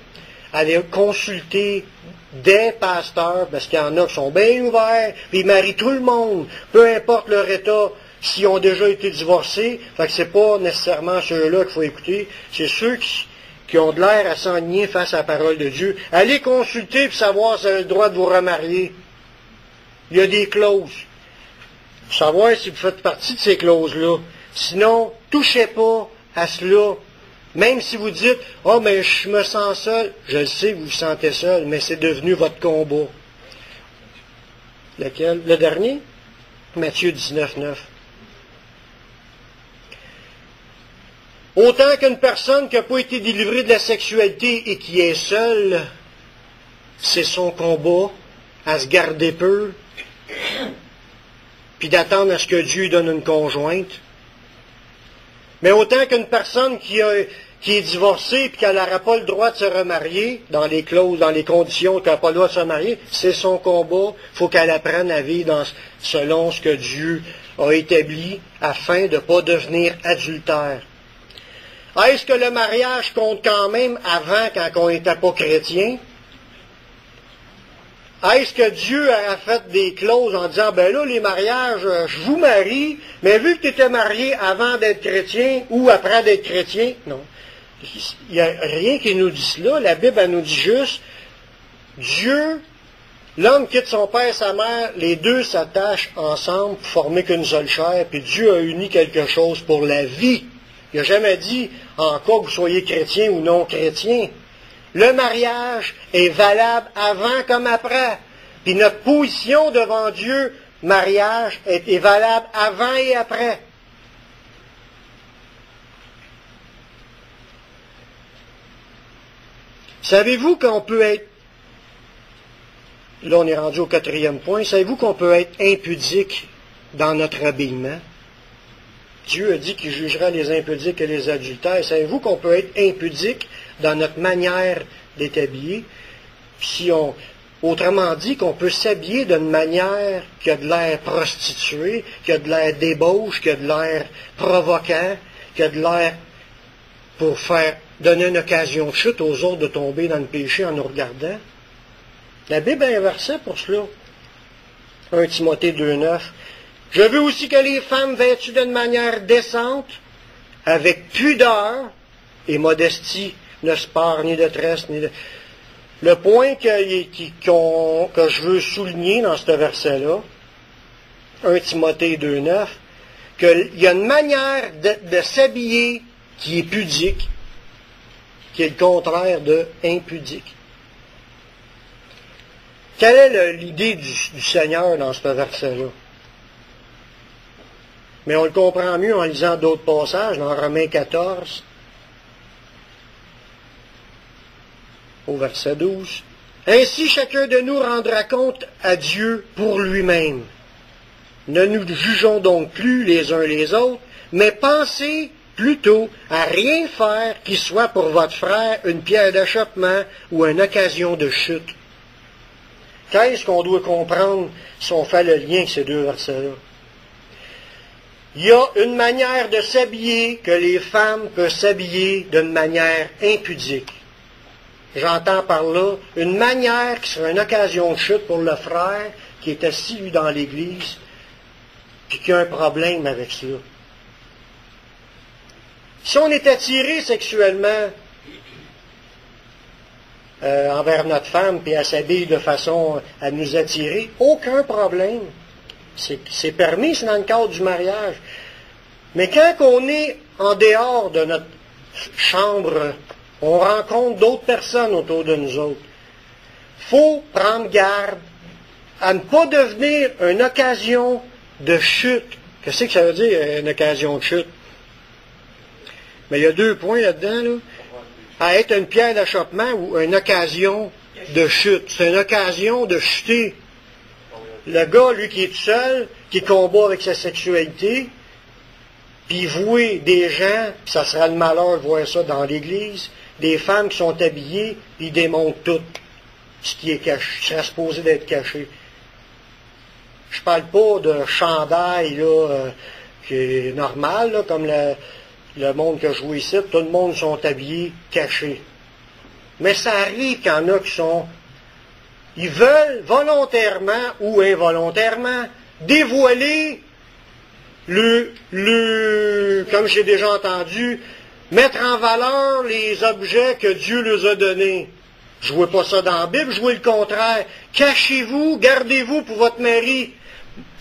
[SPEAKER 1] aller consulter des pasteurs, parce qu'il y en a qui sont bien ouverts, puis ils marient tout le monde, peu importe leur état, s'ils ont déjà été divorcés, fait que c'est pas nécessairement ceux-là qu'il faut écouter, c'est ceux qui ont de l'air à s'enligner face à la parole de Dieu. Allez consulter pour savoir si vous avez le droit de vous remarier. Il y a des clauses. Pour savoir si vous faites partie de ces clauses-là. Sinon, touchez pas à cela. Même si vous dites, « Oh, mais je me sens seul. » Je le sais, vous vous sentez seul, mais c'est devenu votre combat. Lequel? Le dernier? Matthieu 19, 9. Autant qu'une personne qui n'a pas été délivrée de la sexualité et qui est seule, c'est son combat à se garder peu, puis d'attendre à ce que Dieu donne une conjointe. Mais autant qu'une personne qui est divorcée et qu'elle n'aura pas le droit de se remarier, dans les clauses, dans les conditions qu'elle n'a pas le droit de se marier, c'est son combat. Il faut qu'elle apprenne à vivre selon ce que Dieu a établi afin de ne pas devenir adultère. Est-ce que le mariage compte quand même avant quand on n'était pas chrétien? Est-ce que Dieu a fait des clauses en disant, ben là, les mariages, je vous marie, mais vu que tu étais marié avant d'être chrétien ou après d'être chrétien, non. Il n'y a rien qui nous dit cela. La Bible, elle nous dit juste, Dieu, l'homme quitte son père et sa mère, les deux s'attachent ensemble pour former qu'une seule chair, puis Dieu a uni quelque chose pour la vie. Il n'a jamais dit, en cas que vous soyez chrétien ou non chrétien. Le mariage est valable avant comme après. Puis notre position devant Dieu, mariage, est valable avant et après. Savez-vous qu'on peut être, là on est rendu au 4e point, savez-vous qu'on peut être impudique dans notre habillement? Dieu a dit qu'il jugera les impudiques et les adultères. Savez-vous qu'on peut être impudique dans notre manière d'être habillé? Autrement dit, qu'on peut s'habiller d'une manière qui a de l'air prostituée, qui a de l'air débauche, qui a de l'air provoquant, qui a de l'air pour donner une occasion de chute aux autres de tomber dans le péché en nous regardant. La Bible a un verset pour cela. 1 Timothée 2,9. Je veux aussi que les femmes vêtues d'une manière décente, avec pudeur et modestie, ne se parent ni de tresse, ni de... Le point que je veux souligner dans ce verset-là, 1 Timothée 2,9, qu'il y a une manière de s'habiller qui est pudique, qui est le contraire de impudique. Quelle est l'idée du Seigneur dans ce verset-là? Mais on le comprend mieux en lisant d'autres passages, dans Romains 14, au verset 12. Ainsi, chacun de nous rendra compte à Dieu pour lui-même. Ne nous jugeons donc plus les uns les autres, mais pensez plutôt à rien faire qui soit pour votre frère une pierre d'achoppement ou une occasion de chute. Qu'est-ce qu'on doit comprendre si on fait le lien avec ces deux versets-là? Il y a une manière de s'habiller que les femmes peuvent s'habiller d'une manière impudique. J'entends par là une manière qui serait une occasion de chute pour le frère qui est assis, lui, dans l'Église, puis qui a un problème avec cela. Si on est attiré sexuellement envers notre femme, puis elle s'habille de façon à nous attirer, aucun problème. C'est permis, c'est dans le cadre du mariage. Mais quand on est en dehors de notre chambre, on rencontre d'autres personnes autour de nous autres. Il faut prendre garde à ne pas devenir une occasion de chute. Qu'est-ce que ça veut dire, une occasion de chute? Mais il y a 2 points là-dedans, là. À être une pierre d'achoppement ou une occasion de chute. C'est une occasion de chuter. Le gars, lui, qui est tout seul, qui combat avec sa sexualité, puis vouer des gens, puis ça sera le malheur de voir ça dans l'Église, des femmes qui sont habillées, puis ils démontrent tout ce qui est caché, ce qui serait supposé d'être caché. Je parle pas de chandail, là, qui est normal, là, comme le monde que je vois ici, tout le monde sont habillés cachés. Mais ça arrive qu'il y en a qui sont... Ils veulent volontairement ou involontairement dévoiler comme j'ai déjà entendu, mettre en valeur les objets que Dieu leur a donnés. Je ne vois pas ça dans la Bible, je vois le contraire. Cachez-vous, gardez-vous pour votre mari.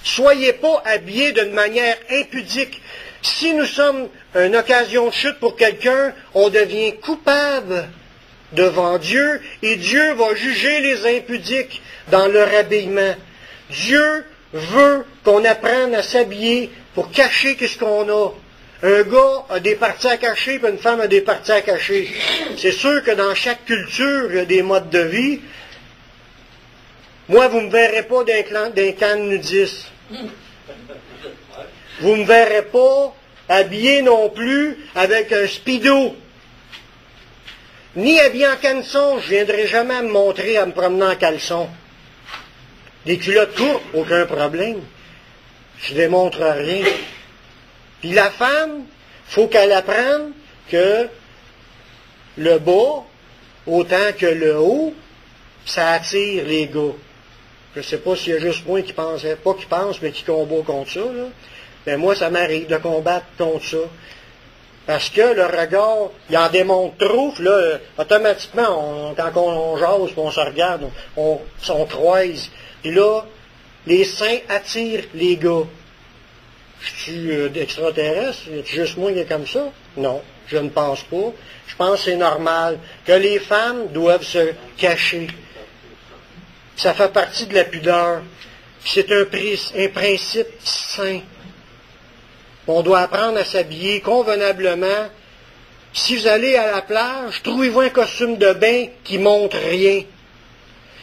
[SPEAKER 1] Soyez pas habillés d'une manière impudique. Si nous sommes une occasion de chute pour quelqu'un, on devient coupable devant Dieu, et Dieu va juger les impudiques dans leur habillement. Dieu veut qu'on apprenne à s'habiller pour cacher ce qu'on a. Un gars a des parties à cacher, puis une femme a des parties à cacher. C'est sûr que dans chaque culture, il y a des modes de vie. Moi, vous ne me verrez pas d'un camp nudiste. Vous ne me verrez pas habillé non plus avec un speedo. Ni habillé en caleçon, je ne viendrai jamais à me montrer à me promener en caleçon. Des culottes courtes, aucun problème. Je ne démontre rien. Puis la femme, il faut qu'elle apprenne que le bas, autant que le haut, ça attire les gars. Je ne sais pas s'il y a juste moi qui pense, pas qui pense, mais qui combat contre ça, là. Mais moi, ça m'arrive de combattre contre ça. Parce que le regard, il en démontre trop, là, automatiquement, quand on jase, on se regarde, on croise. Et là, les seins attirent les gars. Je suis extraterrestre? C'est juste moi qui est comme ça? Non, je ne pense pas. Je pense que c'est normal que les femmes doivent se cacher. Ça fait partie de la pudeur. C'est un principe sain. On doit apprendre à s'habiller convenablement. Si vous allez à la plage, trouvez-vous un costume de bain qui montre rien.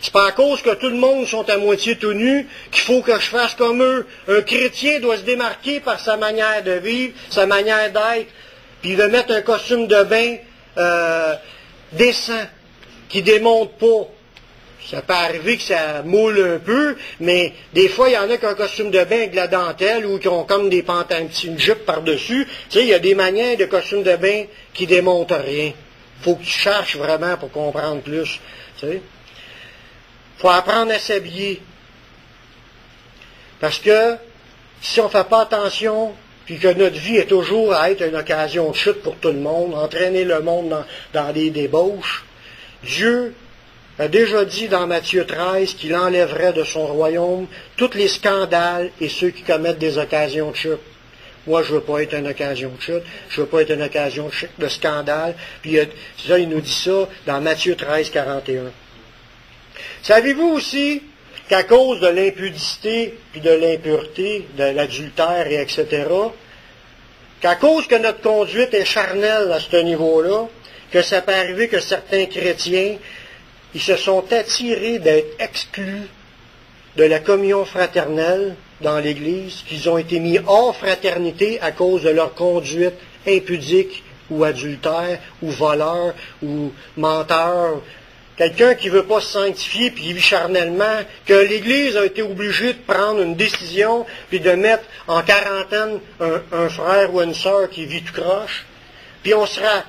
[SPEAKER 1] C'est pas à cause que tout le monde sont à moitié tout nus qu'il faut que je fasse comme eux. Un chrétien doit se démarquer par sa manière de vivre, sa manière d'être, puis il veut mettre un costume de bain décent, qui démontre pas. Ça peut arriver que ça moule un peu, mais des fois, il y en a qui ont un costume de bain avec de la dentelle ou qui ont comme des pantalons, une jupe par-dessus. Tu sais, il y a des manières de costume de bain qui démontrent rien. Il faut que tu cherches vraiment pour comprendre plus. Tu sais. Il faut apprendre à s'habiller. Parce que si on ne fait pas attention, puis que notre vie est toujours à être une occasion de chute pour tout le monde, entraîner le monde dans des débauches, Dieu a déjà dit dans Matthieu 13 qu'il enlèverait de son royaume tous les scandales et ceux qui commettent des occasions de chute. Moi, je ne veux pas être une occasion de chute, je ne veux pas être une occasion de scandale. Puis ça, il nous dit ça dans Matthieu 13, 41. Savez-vous aussi qu'à cause de l'impudicité, puis de l'impureté, de l'adultère, et etc., qu'à cause que notre conduite est charnelle à ce niveau-là, que ça peut arriver que certains chrétiens, ils se sont attirés d'être exclus de la communion fraternelle dans l'Église, qu'ils ont été mis hors fraternité à cause de leur conduite impudique ou adultère ou voleur ou menteur quelqu'un qui ne veut pas se sanctifier puis vit charnellement, que l'Église a été obligée de prendre une décision puis de mettre en quarantaine un frère ou une sœur qui vit tout croche, puis on sera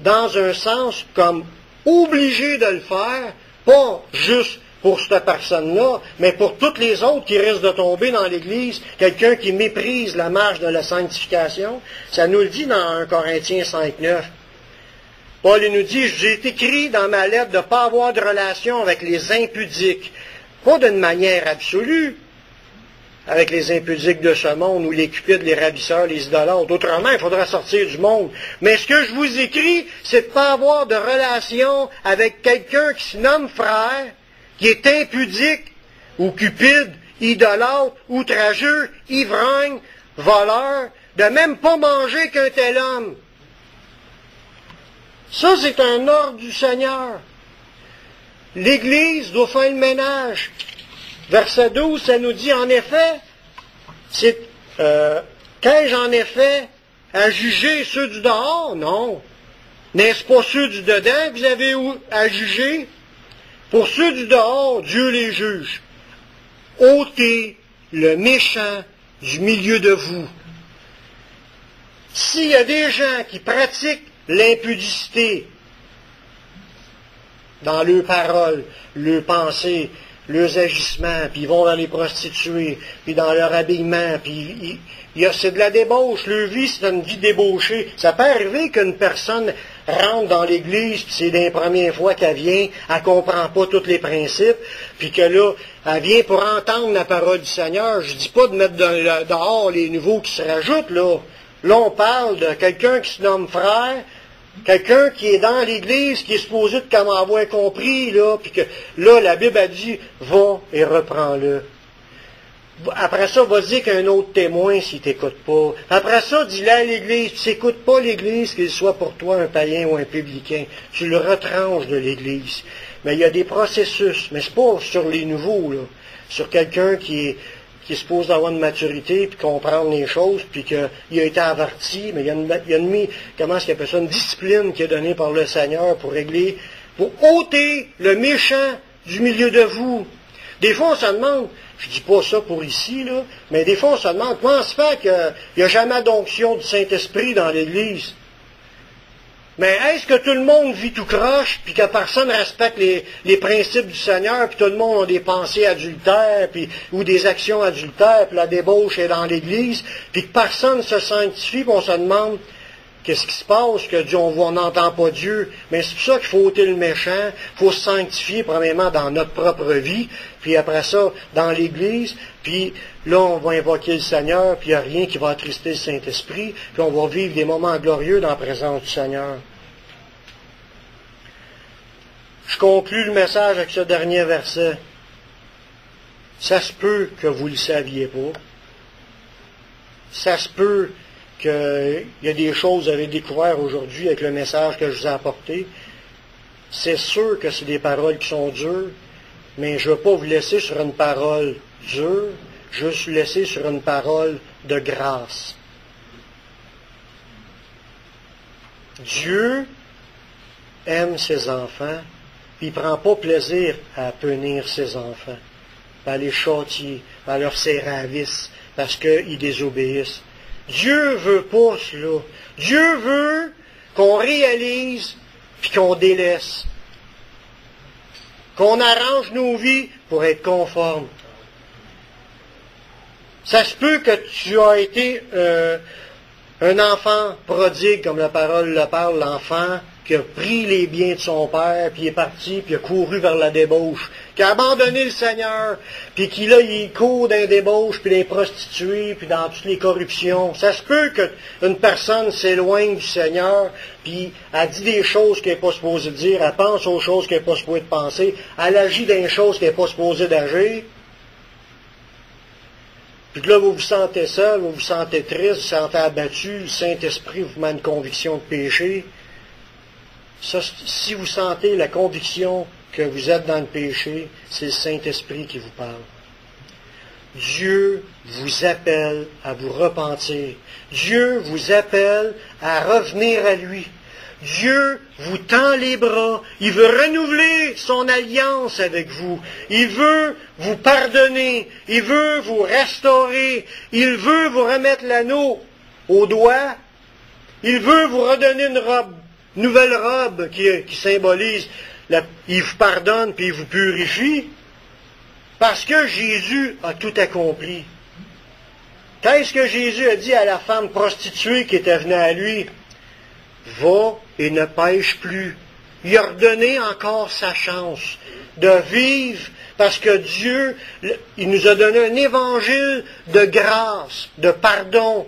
[SPEAKER 1] dans un sens comme obligé de le faire, pas juste pour cette personne-là, mais pour toutes les autres qui risquent de tomber dans l'Église, quelqu'un qui méprise la marche de la sanctification. Ça nous le dit dans 1 Corinthiens 5,9. Paul nous dit, je vous ai écrit dans ma lettre de ne pas avoir de relation avec les impudiques, pas d'une manière absolue, avec les impudiques de ce monde, ou les cupides, les ravisseurs, les idolâtres. Autrement, il faudra sortir du monde. Mais ce que je vous écris, c'est de ne pas avoir de relation avec quelqu'un qui se nomme frère, qui est impudique, ou cupide, idolâtre, outrageux, ivrogne, voleur, de même pas manger qu'un tel homme. Ça, c'est un ordre du Seigneur. L'Église doit faire le ménage. Verset 12, ça nous dit, en effet, qu'ai-je en effet à juger ceux du dehors? Non. N'est-ce pas ceux du dedans que vous avez à juger? Pour ceux du dehors, Dieu les juge. Ôtez le méchant du milieu de vous. S'il y a des gens qui pratiquent l'impudicité dans leurs paroles, leurs pensées, leurs agissements, puis ils vont dans les prostituées, puis dans leur habillement, puis c'est de la débauche. Leur vie, c'est une vie débauchée. Ça peut arriver qu'une personne rentre dans l'Église, puis c'est la première fois qu'elle vient, elle ne comprend pas tous les principes, puis que là, elle vient pour entendre la parole du Seigneur. Je ne dis pas de mettre dehors les nouveaux qui se rajoutent, là. Là, on parle de quelqu'un qui se nomme frère, quelqu'un qui est dans l'Église, qui est supposé de comme avoir compris, là, puis que là, la Bible a dit, va et reprends-le. Après ça, va dire qu'un autre témoin s'il ne t'écoute pas. Après ça, dis-le à l'Église. Tu n'écoutes pas l'Église, qu'il soit pour toi un païen ou un publicain. Tu le retranches de l'Église. Mais il y a des processus. Mais c'est pas sur les nouveaux, là. Sur quelqu'un qui est supposé avoir une maturité, puis comprendre les choses, puis qu'il a été averti, mais il y a une discipline qui est donnée par le Seigneur pour régler, pour ôter le méchant du milieu de vous. Des fois, on se demande, je dis pas ça pour ici, là, mais des fois, on se demande, comment se fait qu'il n'y a jamais d'onction du Saint-Esprit dans l'Église? Mais est-ce que tout le monde vit tout croche, puis que personne ne respecte les principes du Seigneur, puis tout le monde a des pensées adultères, ou des actions adultères, puis la débauche est dans l'Église, puis que personne ne se sanctifie, puis on se demande qu'est-ce qui se passe, que Dieu, on n'entend pas Dieu. Mais c'est pour ça qu'il faut ôter le méchant, il faut se sanctifier premièrement dans notre propre vie, puis après ça, dans l'Église, puis là, on va invoquer le Seigneur, puis il n'y a rien qui va attrister le Saint-Esprit, puis on va vivre des moments glorieux dans la présence du Seigneur. Je conclus le message avec ce dernier verset. Ça se peut que vous ne le saviez pas. Ça se peut qu'il y a des choses que vous avez découvertes aujourd'hui avec le message que je vous ai apporté. C'est sûr que c'est des paroles qui sont dures, mais je ne veux pas vous laisser sur une parole dure, je veux vous laisser sur une parole de grâce. Dieu aime ses enfants, puis il ne prend pas plaisir à punir ses enfants, à les châtier, à leur serrer à la vis, parce qu'ils désobéissent. Dieu veut pas cela. Dieu veut qu'on réalise puis qu'on délaisse. Qu'on arrange nos vies pour être conformes. Ça se peut que tu as été un enfant prodigue, comme la parole le parle, l'enfant qui a pris les biens de son père, puis est parti, puis a couru vers la débauche, qui a abandonné le Seigneur, puis qui là, il court dans les débauches, puis dans les prostituées, puis dans toutes les corruptions. Ça se peut qu'une personne s'éloigne du Seigneur, puis elle dit des choses qu'elle n'est pas supposée dire, elle pense aux choses qu'elle n'est pas supposée de penser, elle agit dans les choses qu'elle n'est pas supposée d'agir. Puis là, vous vous sentez seul, vous vous sentez triste, vous vous sentez abattu, le Saint-Esprit vous met une conviction de péché. Ça, si vous sentez la conviction que vous êtes dans le péché, c'est le Saint-Esprit qui vous parle. Dieu vous appelle à vous repentir. Dieu vous appelle à revenir à lui. Dieu vous tend les bras. Il veut renouveler son alliance avec vous. Il veut vous pardonner. Il veut vous restaurer. Il veut vous remettre l'anneau au doigt. Il veut vous redonner une robe, nouvelle robe qui symbolise, il vous pardonne puis il vous purifie. Parce que Jésus a tout accompli. Qu'est-ce que Jésus a dit à la femme prostituée qui était venue à lui? Va et ne pêche plus. Il a redonné encore sa chance de vivre parce que Dieu, il nous a donné un évangile de grâce, de pardon.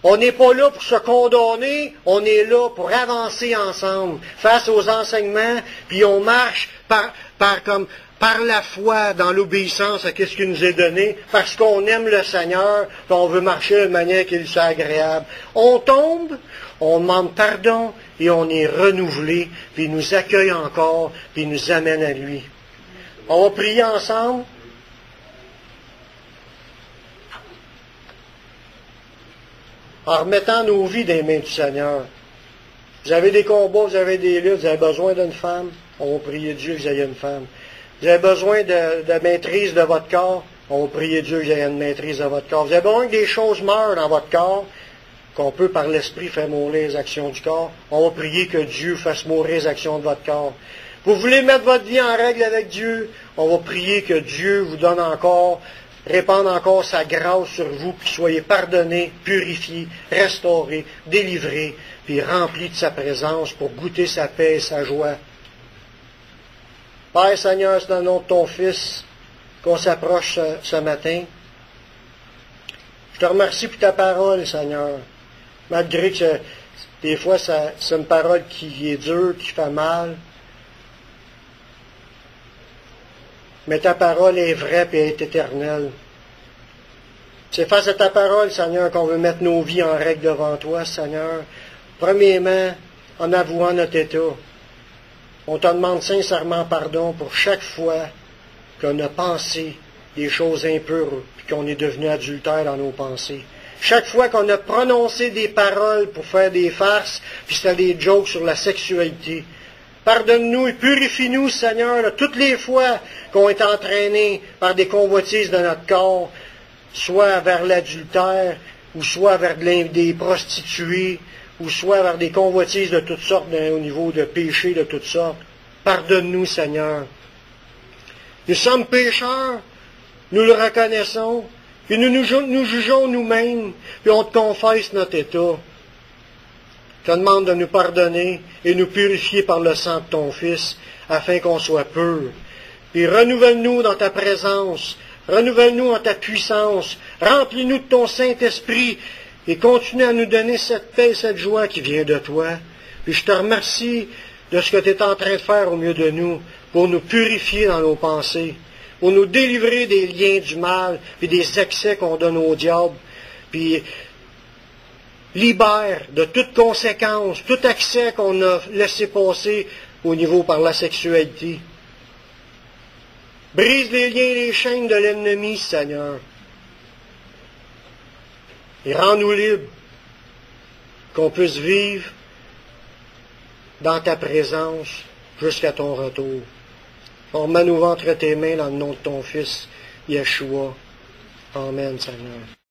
[SPEAKER 1] On n'est pas là pour se condamner, on est là pour avancer ensemble face aux enseignements, puis on marche par la foi dans l'obéissance à ce qui nous est donné, parce qu'on aime le Seigneur, puis on veut marcher de manière qu'il soit agréable. On tombe, on demande pardon, et on est renouvelé, puis il nous accueille encore, puis il nous amène à lui. On va prier ensemble. En remettant nos vies dans les mains du Seigneur. Vous avez des combats, vous avez des luttes, vous avez besoin d'une femme, on va prier Dieu que vous ayez une femme. Vous avez besoin de maîtrise de votre corps, on va prier Dieu que vous ayez une maîtrise de votre corps. Vous avez besoin que des choses meurent dans votre corps, qu'on peut par l'Esprit faire mourir les actions du corps, on va prier que Dieu fasse mourir les actions de votre corps. Vous voulez mettre votre vie en règle avec Dieu, on va prier que Dieu vous donne encore, répande encore sa grâce sur vous, puis soyez pardonnés, purifiés, restaurés, délivrés, puis remplis de sa présence pour goûter sa paix et sa joie. Père Seigneur, c'est dans le nom de ton Fils qu'on s'approche ce matin. Je te remercie pour ta parole, Seigneur. Malgré que des fois c'est une parole qui est dure, qui fait mal. Mais ta parole est vraie et est éternelle. C'est face à ta parole, Seigneur, qu'on veut mettre nos vies en règle devant toi, Seigneur. Premièrement, en avouant notre état. On te demande sincèrement pardon pour chaque fois qu'on a pensé des choses impures et qu'on est devenu adultère dans nos pensées. Chaque fois qu'on a prononcé des paroles pour faire des farces, puis c'était des jokes sur la sexualité. Pardonne-nous et purifie-nous, Seigneur, toutes les fois qu'on est entraîné par des convoitises de notre corps, soit vers l'adultère, ou soit vers des prostituées, ou soit vers des convoitises de toutes sortes, au niveau de péchés de toutes sortes. Pardonne-nous, Seigneur. Nous sommes pécheurs, nous le reconnaissons, puis nous jugeons nous-mêmes, puis on te confesse notre état. Je te demande de nous pardonner et nous purifier par le sang de ton Fils, afin qu'on soit pur. Puis renouvelle-nous dans ta présence, renouvelle-nous en ta puissance, remplis-nous de ton Saint-Esprit, et continue à nous donner cette paix et cette joie qui vient de toi. Puis je te remercie de ce que tu es en train de faire au milieu de nous, pour nous purifier dans nos pensées, pour nous délivrer des liens du mal, puis des excès qu'on donne au diable, puis libère de toute conséquence, tout accès qu'on a laissé passer au niveau par la sexualité. Brise les liens et les chaînes de l'ennemi, Seigneur. Et rends-nous libres, qu'on puisse vivre dans ta présence jusqu'à ton retour. On remet nous entre tes mains dans le nom de ton Fils, Yeshua. Amen, Seigneur.